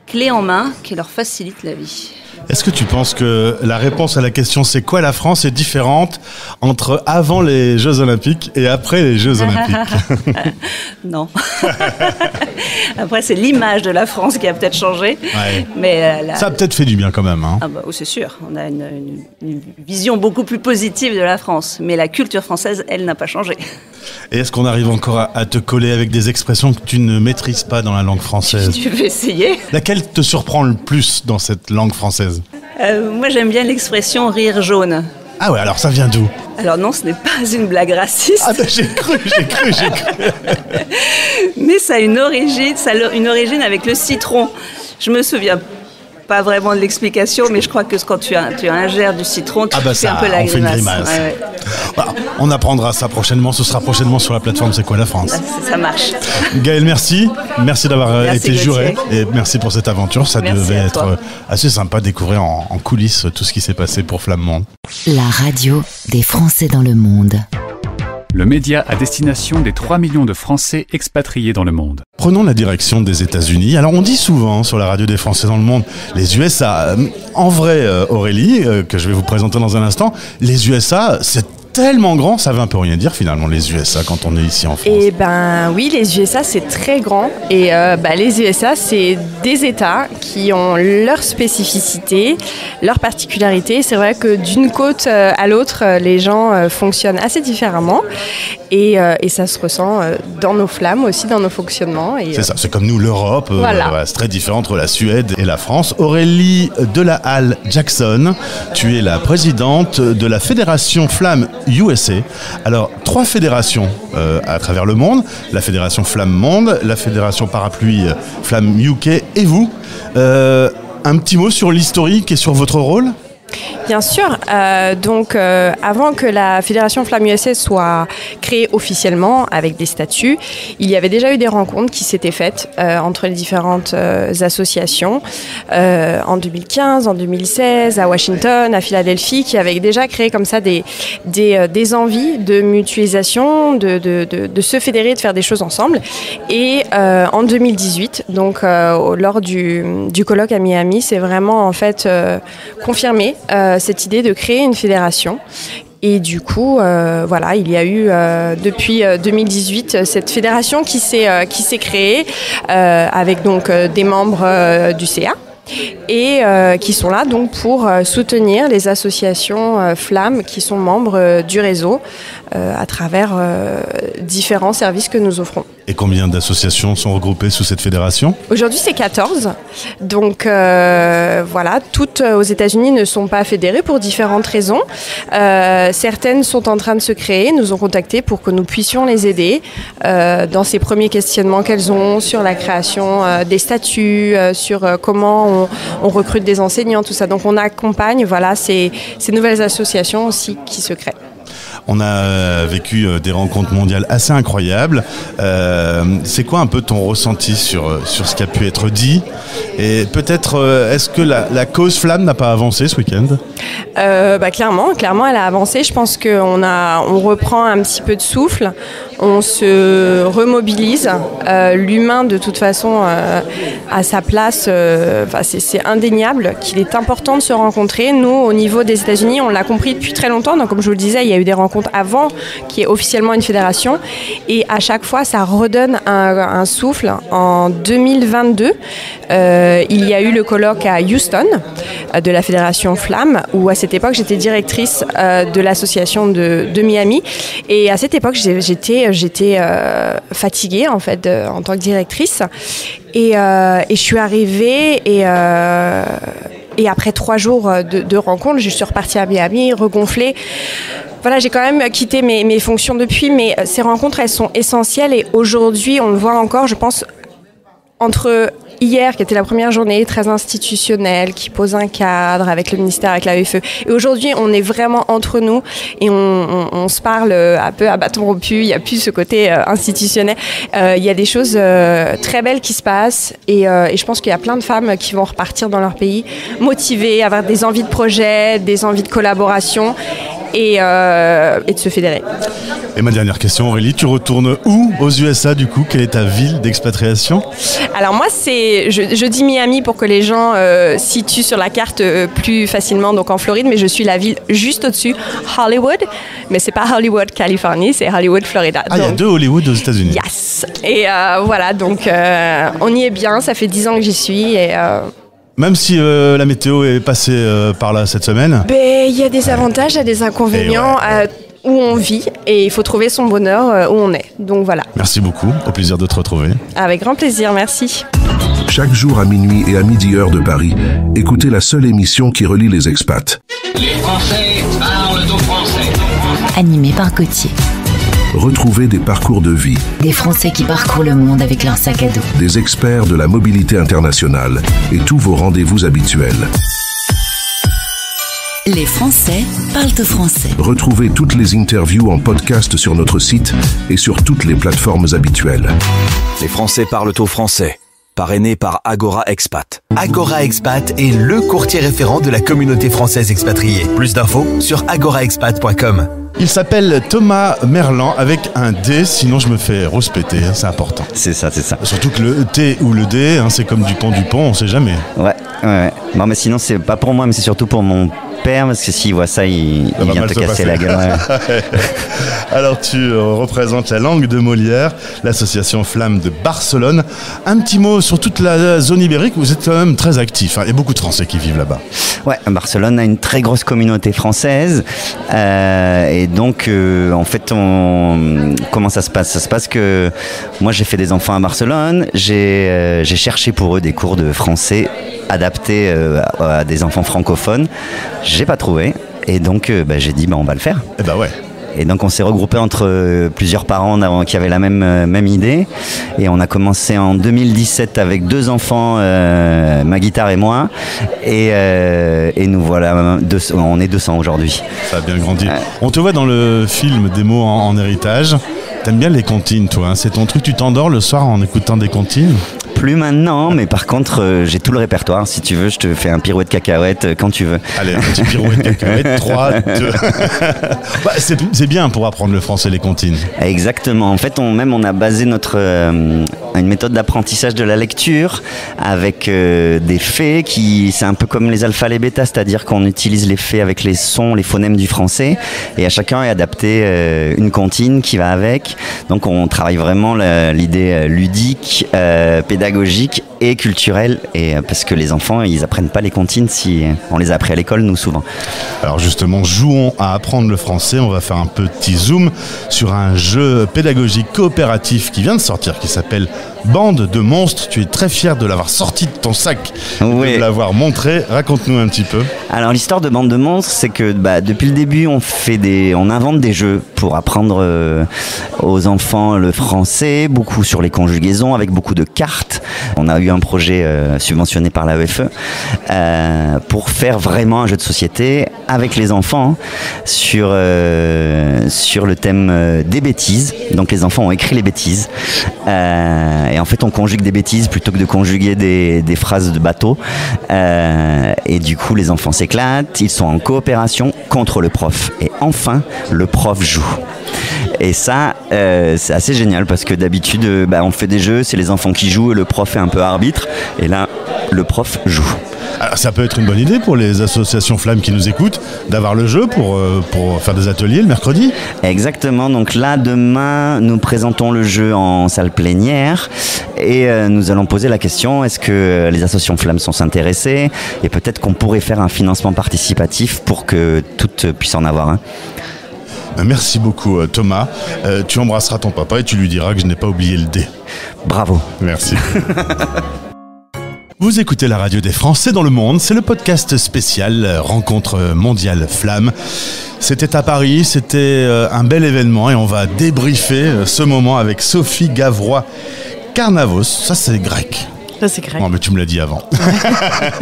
clés en main qui leur facilitent la vie. Est-ce que tu penses que la réponse à la question c'est quoi la France est différente entre avant les Jeux Olympiques et après les Jeux Olympiques? Non. Après, c'est l'image de la France qui a peut-être changé. Ouais. Mais ça a peut-être fait du bien quand même. Hein. C'est sûr. On a une vision beaucoup plus positive de la France. Mais la culture française, elle, n'a pas changé. Et est-ce qu'on arrive encore à te coller avec des expressions que tu ne maîtrises pas dans la langue française? Tu veux essayer? Laquelle te surprend le plus dans cette langue française? Moi, j'aime bien l'expression « rire jaune ». Ah ouais, alors ça vient d'où? Alors non, ce n'est pas une blague raciste. Ah ben j'ai cru. Mais ça a une origine avec le citron. Je me souviens pas vraiment de l'explication, mais je crois que quand tu ingères du citron, tu fais un peu la grimace. Ouais. Voilà, on apprendra ça prochainement. Ce sera prochainement sur la plateforme C'est quoi la France? Ça marche. Gaëlle, merci d'avoir été juré et merci pour cette aventure. Ça devait être assez sympa de découvrir en coulisses tout ce qui s'est passé pour Flamme Monde. La radio des Français dans le monde. Le média à destination des 3 millions de Français expatriés dans le monde. Prenons la direction des États-Unis. Alors on dit souvent sur la radio des Français dans le monde, les USA. En vrai, Aurélie, que je vais vous présenter dans un instant, les USA, c'est tellement grand, ça veut un peu rien dire finalement les USA quand on est ici en France. Eh ben oui, les USA c'est très grand et les USA c'est des États qui ont leur spécificité, leur particularité. C'est vrai que d'une côte à l'autre, les gens fonctionnent assez différemment et ça se ressent dans nos flammes aussi, dans nos fonctionnements. C'est ça, c'est comme nous l'Europe, voilà. C'est très différent entre la Suède et la France. Aurélie Delahalle-Jackson, tu es la présidente de la Fédération Flamme USA. Alors, 3 fédérations à travers le monde. La Fédération Flamme Monde, la Fédération Parapluie Flamme UK et vous. Un petit mot sur l'historique et sur votre rôle ? Bien sûr. Avant que la Fédération Flamme USA soit créée officiellement avec des statuts, il y avait déjà eu des rencontres qui s'étaient faites entre les différentes associations en 2015, en 2016, à Washington, à Philadelphie, qui avaient déjà créé comme ça des envies de mutualisation, de se fédérer, de faire des choses ensemble. Et en 2018, lors du colloque à Miami, c'est vraiment en fait confirmé cette idée de créer une fédération. Et du coup, il y a eu depuis 2018 cette fédération qui s'est créée avec donc des membres du CA et qui sont là donc pour soutenir les associations flammes qui sont membres du réseau à travers différents services que nous offrons. Et combien d'associations sont regroupées sous cette fédération ? Aujourd'hui, c'est 14. Donc, toutes aux États-Unis ne sont pas fédérées pour différentes raisons. Certaines sont en train de se créer, nous ont contactés pour que nous puissions les aider dans ces premiers questionnements qu'elles ont sur la création des statuts, sur comment on recrute des enseignants, tout ça. Donc, on accompagne ces nouvelles associations aussi qui se créent. On a vécu des rencontres mondiales assez incroyables. C'est quoi un peu ton ressenti sur ce qui a pu être dit ? Et peut-être, est-ce que la cause Flamme n'a pas avancé ce week-end ? Clairement, elle a avancé. Je pense qu'on reprend un petit peu de souffle. on se remobilise. L'humain, de toute façon, a sa place. C'est indéniable qu'il est important de se rencontrer. Nous, au niveau des États-Unis, on l'a compris depuis très longtemps. Donc, comme je vous le disais, il y a eu des rencontres avant, qui est officiellement une fédération. Et à chaque fois, ça redonne un souffle. En 2022, il y a eu le colloque à Houston de la fédération Flamme, où à cette époque, j'étais directrice de l'association de Miami. Et à cette époque, j'étais fatiguée en fait en tant que directrice et je suis arrivée et après 3 jours de rencontres, je suis repartie à Miami regonflée. Voilà, j'ai quand même quitté mes fonctions depuis, mais ces rencontres, elles sont essentielles et aujourd'hui, on le voit encore, je pense, entre hier, qui était la première journée très institutionnelle, qui pose un cadre avec le ministère, avec l'AEFE. Et aujourd'hui, on est vraiment entre nous et on se parle un peu à bâton rompu. Il n'y a plus ce côté institutionnel. Il y a des choses très belles qui se passent et je pense qu'il y a plein de femmes qui vont repartir dans leur pays motivées, avoir des envies de projet, des envies de collaboration et de se fédérer. Et ma dernière question, Aurélie, tu retournes où aux USA du coup? Quelle est ta ville d'expatriation? Alors moi, je dis Miami pour que les gens situent sur la carte plus facilement, donc en Floride, mais je suis la ville juste au-dessus, Hollywood. Mais c'est pas Hollywood, Californie, c'est Hollywood, Florida. Ah, il y a 2 Hollywood aux États-Unis. Yes. Et voilà, donc on y est bien, ça fait 10 ans que j'y suis et... Même si la météo est passée par là cette semaine. Il y a des avantages, il y a des inconvénients où on vit et il faut trouver son bonheur où on est. Donc voilà. Merci beaucoup, au plaisir de te retrouver. Avec grand plaisir, merci. Chaque jour à minuit et à midi heure de Paris, écoutez la seule émission qui relie les expats. Les Français parlent aux Français. Animé par Gauthier. Retrouvez des parcours de vie. Des Français qui parcourent le monde avec leur sac à dos. Des experts de la mobilité internationale et tous vos rendez-vous habituels. Les Français parlent au français. Retrouvez toutes les interviews en podcast sur notre site et sur toutes les plateformes habituelles. Les Français parlent au français. Parrainé par Agora Expat. Agora Expat est le courtier référent de la communauté française expatriée. Plus d'infos sur agoraexpat.com. Il s'appelle Thomas Merlan avec un D, sinon je me fais rouspéter, c'est important. C'est ça. Surtout que le T ou le D, c'est comme Dupont, on sait jamais. Ouais. Non mais sinon c'est pas pour moi, mais c'est surtout pour mon père, parce que s'il voit ça, il vient te casser la gueule. Ouais. Alors tu représentes la langue de Molière, l'association Flamme de Barcelone. Un petit mot sur toute la zone ibérique, vous êtes quand même très actif, il y a beaucoup de Français qui vivent là-bas. Ouais, Barcelone a une très grosse communauté française et donc en fait comment ça se passe? Ça se passe que moi j'ai fait des enfants à Barcelone, j'ai cherché pour eux des cours de français adaptés à des enfants francophones. J'ai pas trouvé et donc j'ai dit on va le faire. Et ouais. Et donc on s'est regroupé entre plusieurs parents qui avaient la même idée et on a commencé en 2017 avec 2 enfants, ma guitare et moi et nous voilà, on est 200 aujourd'hui. Ça a bien grandi. On te voit dans le film Des mots en héritage. T'aimes bien les comptines toi, c'est ton truc, tu t'endors le soir en écoutant des comptines? Plus maintenant, mais par contre, j'ai tout le répertoire. Si tu veux, je te fais un pirouette cacahuète quand tu veux. Allez, un petit pirouette cacahuète, 3, 2. C'est bien pour apprendre le français, les comptines. Exactement. En fait, on a basé une méthode d'apprentissage de la lecture avec des faits c'est un peu comme les alpha, les bêta, c'est-à-dire qu'on utilise les faits avec les sons, les phonèmes du français, et à chacun est adapté une comptine qui va avec. Donc, on travaille vraiment l'idée ludique, pédagogique et culturelle, et parce que les enfants ils apprennent pas les comptines si on les a appris à l'école, nous, souvent. Alors justement, jouons à apprendre le français. On va faire un petit zoom sur un jeu pédagogique coopératif qui vient de sortir, qui s'appelle Bande de monstres. Tu es très fier de l'avoir sorti de ton sac, de l'avoir montré. Raconte-nous un petit peu. Alors l'histoire de Bande de monstres, c'est que depuis le début on invente des jeux pour apprendre aux enfants le français, beaucoup sur les conjugaisons, avec beaucoup de cartes. On a eu un projet subventionné par l'AEFE pour faire vraiment un jeu de société avec les enfants sur le thème des bêtises. Donc les enfants ont écrit les bêtises et en fait on conjugue des bêtises plutôt que de conjuguer des phrases de bateau, et du coup les enfants s'éclatent, ils sont en coopération contre le prof et enfin le prof joue. Et ça, c'est assez génial parce que d'habitude, on fait des jeux, c'est les enfants qui jouent et le prof est un peu arbitre. Et là, le prof joue. Alors, ça peut être une bonne idée pour les associations Flammes qui nous écoutent d'avoir le jeu pour faire des ateliers le mercredi. Exactement, donc là demain nous présentons le jeu en salle plénière et nous allons poser la question, est-ce que les associations Flammes sont intéressées et peut-être qu'on pourrait faire un financement participatif pour que toutes puissent en avoir un. Merci beaucoup Thomas, tu embrasseras ton papa et tu lui diras que je n'ai pas oublié le dé. Bravo. Merci. Vous écoutez la radio des Français dans le monde, c'est le podcast spécial Rencontre mondiale Flamme. C'était à Paris, c'était un bel événement et on va débriefer ce moment avec Sophie Gavrois-Karnavos. Ça c'est grec. Ça c'est grec. Non mais tu me l'as dit avant.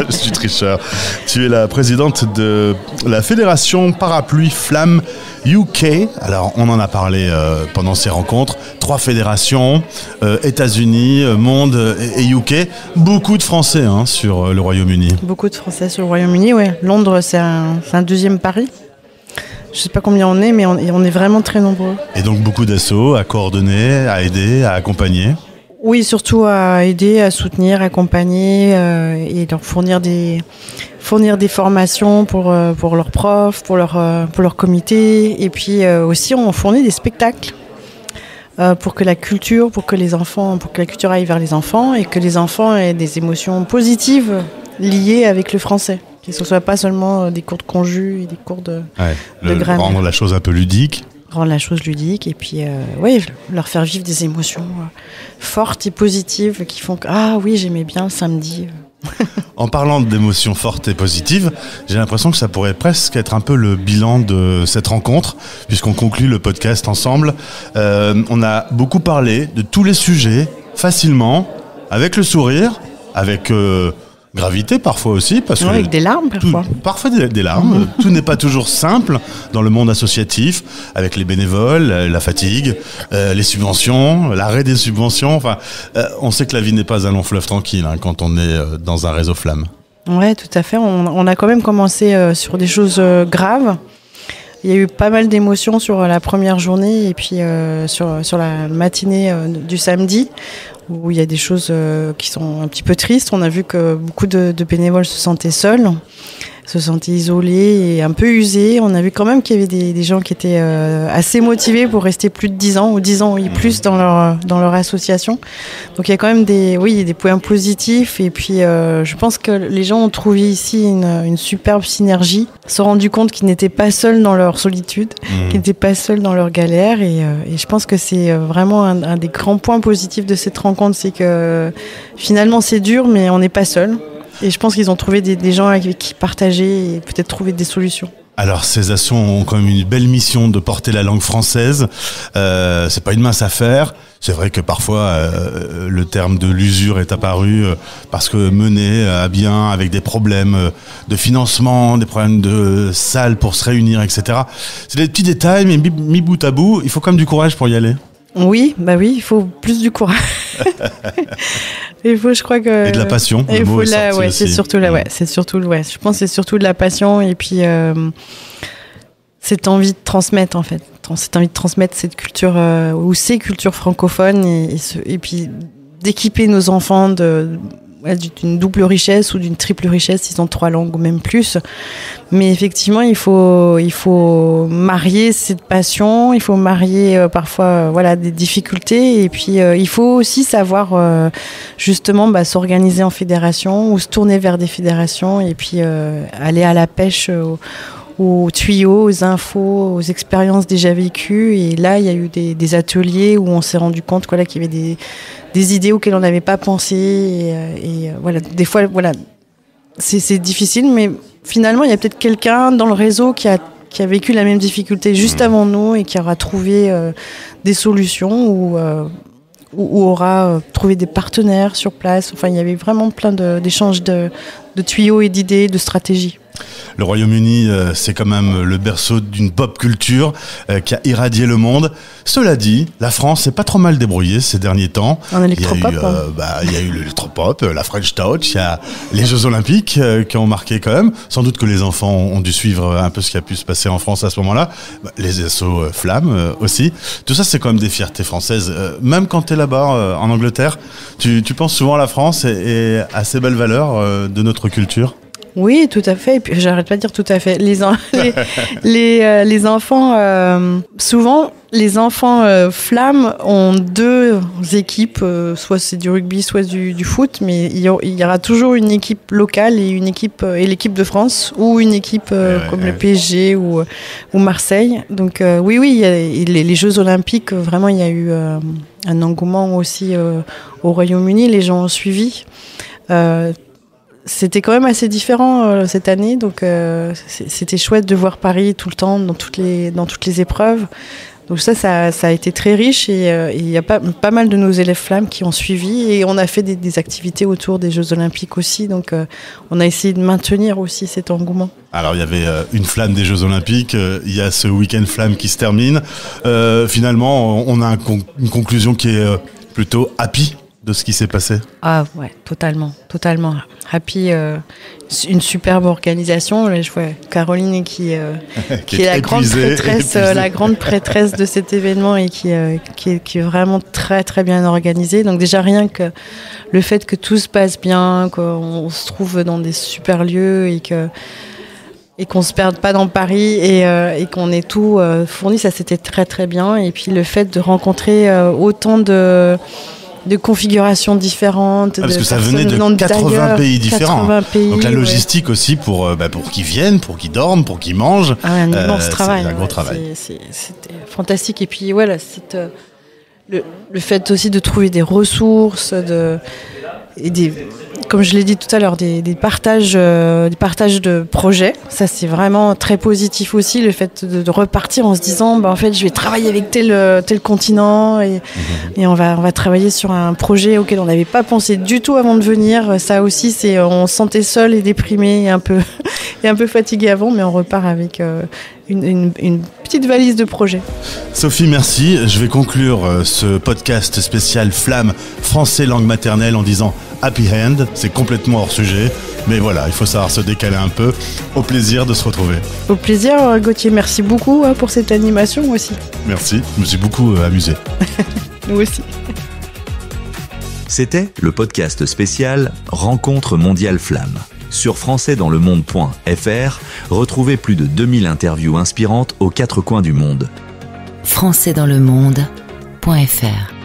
Je suis tricheur. Tu es la présidente de la fédération Parapluie Flamme UK. Alors on en a parlé pendant ces rencontres. 3 fédérations, États-Unis, Monde et UK. Beaucoup de Français sur le Royaume-Uni. Beaucoup de Français sur le Royaume-Uni, oui. Londres c'est un deuxième Paris. Je ne sais pas combien on est, mais on est vraiment très nombreux. Et donc beaucoup d'assauts à coordonner, à aider, à accompagner. Oui, surtout à aider, à soutenir, accompagner et leur fournir des formations pour leurs profs, pour leur comité. Et puis aussi, on fournit des spectacles pour que la culture aille vers les enfants et que les enfants aient des émotions positives liées avec le français. Que ce ne soit pas seulement des cours de conjus et des cours de grammaire. Rendre la chose un peu ludique. Rendre la chose ludique et puis leur faire vivre des émotions fortes et positives qui font que ah oui, j'aimais bien le samedi. En parlant d'émotions fortes et positives, j'ai l'impression que ça pourrait presque être un peu le bilan de cette rencontre, puisqu'on conclut le podcast ensemble. On a beaucoup parlé de tous les sujets facilement, avec le sourire, avec gravité parfois aussi, parce que avec des larmes parfois. Parfois des larmes. Tout n'est pas toujours simple dans le monde associatif, avec les bénévoles, la fatigue, les subventions, l'arrêt des subventions. Enfin, on sait que la vie n'est pas un long fleuve tranquille quand on est dans un réseau Flamme. Ouais, tout à fait. On a quand même commencé sur des choses graves. Il y a eu pas mal d'émotions sur la première journée et puis sur la matinée du samedi, où il y a des choses qui sont un petit peu tristes. On a vu que beaucoup de bénévoles se sentaient seuls, se sentaient isolés et un peu usés. On a vu quand même qu'il y avait des gens qui étaient assez motivés pour rester plus de 10 ans ou 10 ans et plus dans leur association. Donc il y a quand même des points positifs et puis je pense que les gens ont trouvé ici une superbe synergie, se sont rendus compte qu'ils n'étaient pas seuls dans leur solitude, qu'ils n'étaient pas seuls dans leur galère et je pense que c'est vraiment un des grands points positifs de cette rencontre, c'est que finalement c'est dur mais on n'est pas seul. Et je pense qu'ils ont trouvé des gens avec qui partager et peut-être trouver des solutions. Alors ces assos ont quand même une belle mission de porter la langue française. C'est pas une mince affaire. C'est vrai que parfois le terme de l'usure est apparu parce que mené à bien avec des problèmes de financement, des problèmes de salles pour se réunir, etc. C'est des petits détails, mais mis bout à bout, il faut quand même du courage pour y aller. Oui, il faut plus du courage. Il faut, je crois que. Et de la passion. C'est surtout je pense que c'est surtout de la passion et puis cette envie de transmettre en fait, cette culture ou ces cultures francophones et puis d'équiper nos enfants d'une double richesse ou d'une triple richesse, s'ils ont 3 langues ou même plus. Mais effectivement, il faut marier cette passion, il faut marier parfois des difficultés et puis il faut aussi savoir justement s'organiser en fédération ou se tourner vers des fédérations et puis aller à la pêche aux tuyaux, aux infos, aux expériences déjà vécues. Et là, il y a eu des ateliers où on s'est rendu compte qu'il y avait des idées auxquelles on n'avait pas pensé. Et des fois, c'est difficile, mais finalement, il y a peut-être quelqu'un dans le réseau qui a vécu la même difficulté juste avant nous et qui aura trouvé des solutions ou aura trouvé des partenaires sur place. Enfin, il y avait vraiment plein d'échanges de tuyaux et d'idées, de stratégies. Le Royaume-Uni, c'est quand même le berceau d'une pop culture qui a irradié le monde. Cela dit, la France s'est pas trop mal débrouillée ces derniers temps. En électropop. Il y a eu l'électropop, la French Touch, il y a les Jeux Olympiques qui ont marqué quand même. Sans doute que les enfants ont dû suivre un peu ce qui a pu se passer en France à ce moment-là. Les assos Flammes aussi. Tout ça, c'est quand même des fiertés françaises. Même quand tu es là-bas en Angleterre, tu penses souvent à la France et à ces belles valeurs de notre culture. Oui, tout à fait. Et puis, j'arrête pas de dire tout à fait. Les enfants, souvent, les enfants flammes ont deux équipes, soit c'est du rugby, soit du foot, mais il y aura toujours une équipe locale et une équipe et l'équipe de France ou une équipe comme le PSG ou Marseille. Donc oui, il y a les Jeux Olympiques. Vraiment, il y a eu un engouement aussi au Royaume-Uni. Les gens ont suivi. C'était quand même assez différent cette année, donc c'était chouette de voir Paris tout le temps dans toutes les épreuves. Donc ça a été très riche et il y a pas mal de nos élèves flammes qui ont suivi et on a fait des activités autour des Jeux Olympiques aussi. Donc on a essayé de maintenir aussi cet engouement. Alors il y avait une flamme des Jeux Olympiques, il y a ce week-end flamme qui se termine. Finalement, on a une conclusion qui est plutôt happy de ce qui s'est passé. Ah ouais, totalement. Happy, une superbe organisation. Là, je vois Caroline qui est la grande prêtresse de cet événement et qui est vraiment très très bien organisée. Donc déjà rien que le fait que tout se passe bien, qu'on se trouve dans des super lieux et qu'on se perde pas dans Paris et qu'on ait tout fourni, ça c'était très très bien. Et puis le fait de rencontrer autant de configurations différentes. Parce que ça venait de 80 pays différents. Donc la logistique aussi pour qu'ils viennent, pour qu'ils dorment, pour qu'ils mangent. Un immense travail. C'est un gros travail. C'était fantastique. Et puis voilà, le fait aussi de trouver des ressources, comme je l'ai dit tout à l'heure, des partages de projets. Ça, c'est vraiment très positif aussi, le fait de repartir en se disant, en fait, je vais travailler avec tel continent et on va travailler sur un projet auquel on n'avait pas pensé du tout avant de venir. Ça aussi, on se sentait seul et déprimé et un peu fatigué avant, mais on repart avec une petite valise de projets. Sophie, merci. Je vais conclure ce podcast spécial Flamme français langue maternelle en disant Happy End. C'est complètement hors sujet, mais voilà, il faut savoir se décaler un peu. Au plaisir de se retrouver. Au plaisir, Gauthier. Merci beaucoup pour cette animation aussi. Merci, je me suis beaucoup amusé. Nous aussi. C'était le podcast spécial Rencontre mondiale Flamme. Sur françaisdanslemonde.fr, retrouvez plus de 2000 interviews inspirantes aux 4 coins du monde. françaisdanslemonde.fr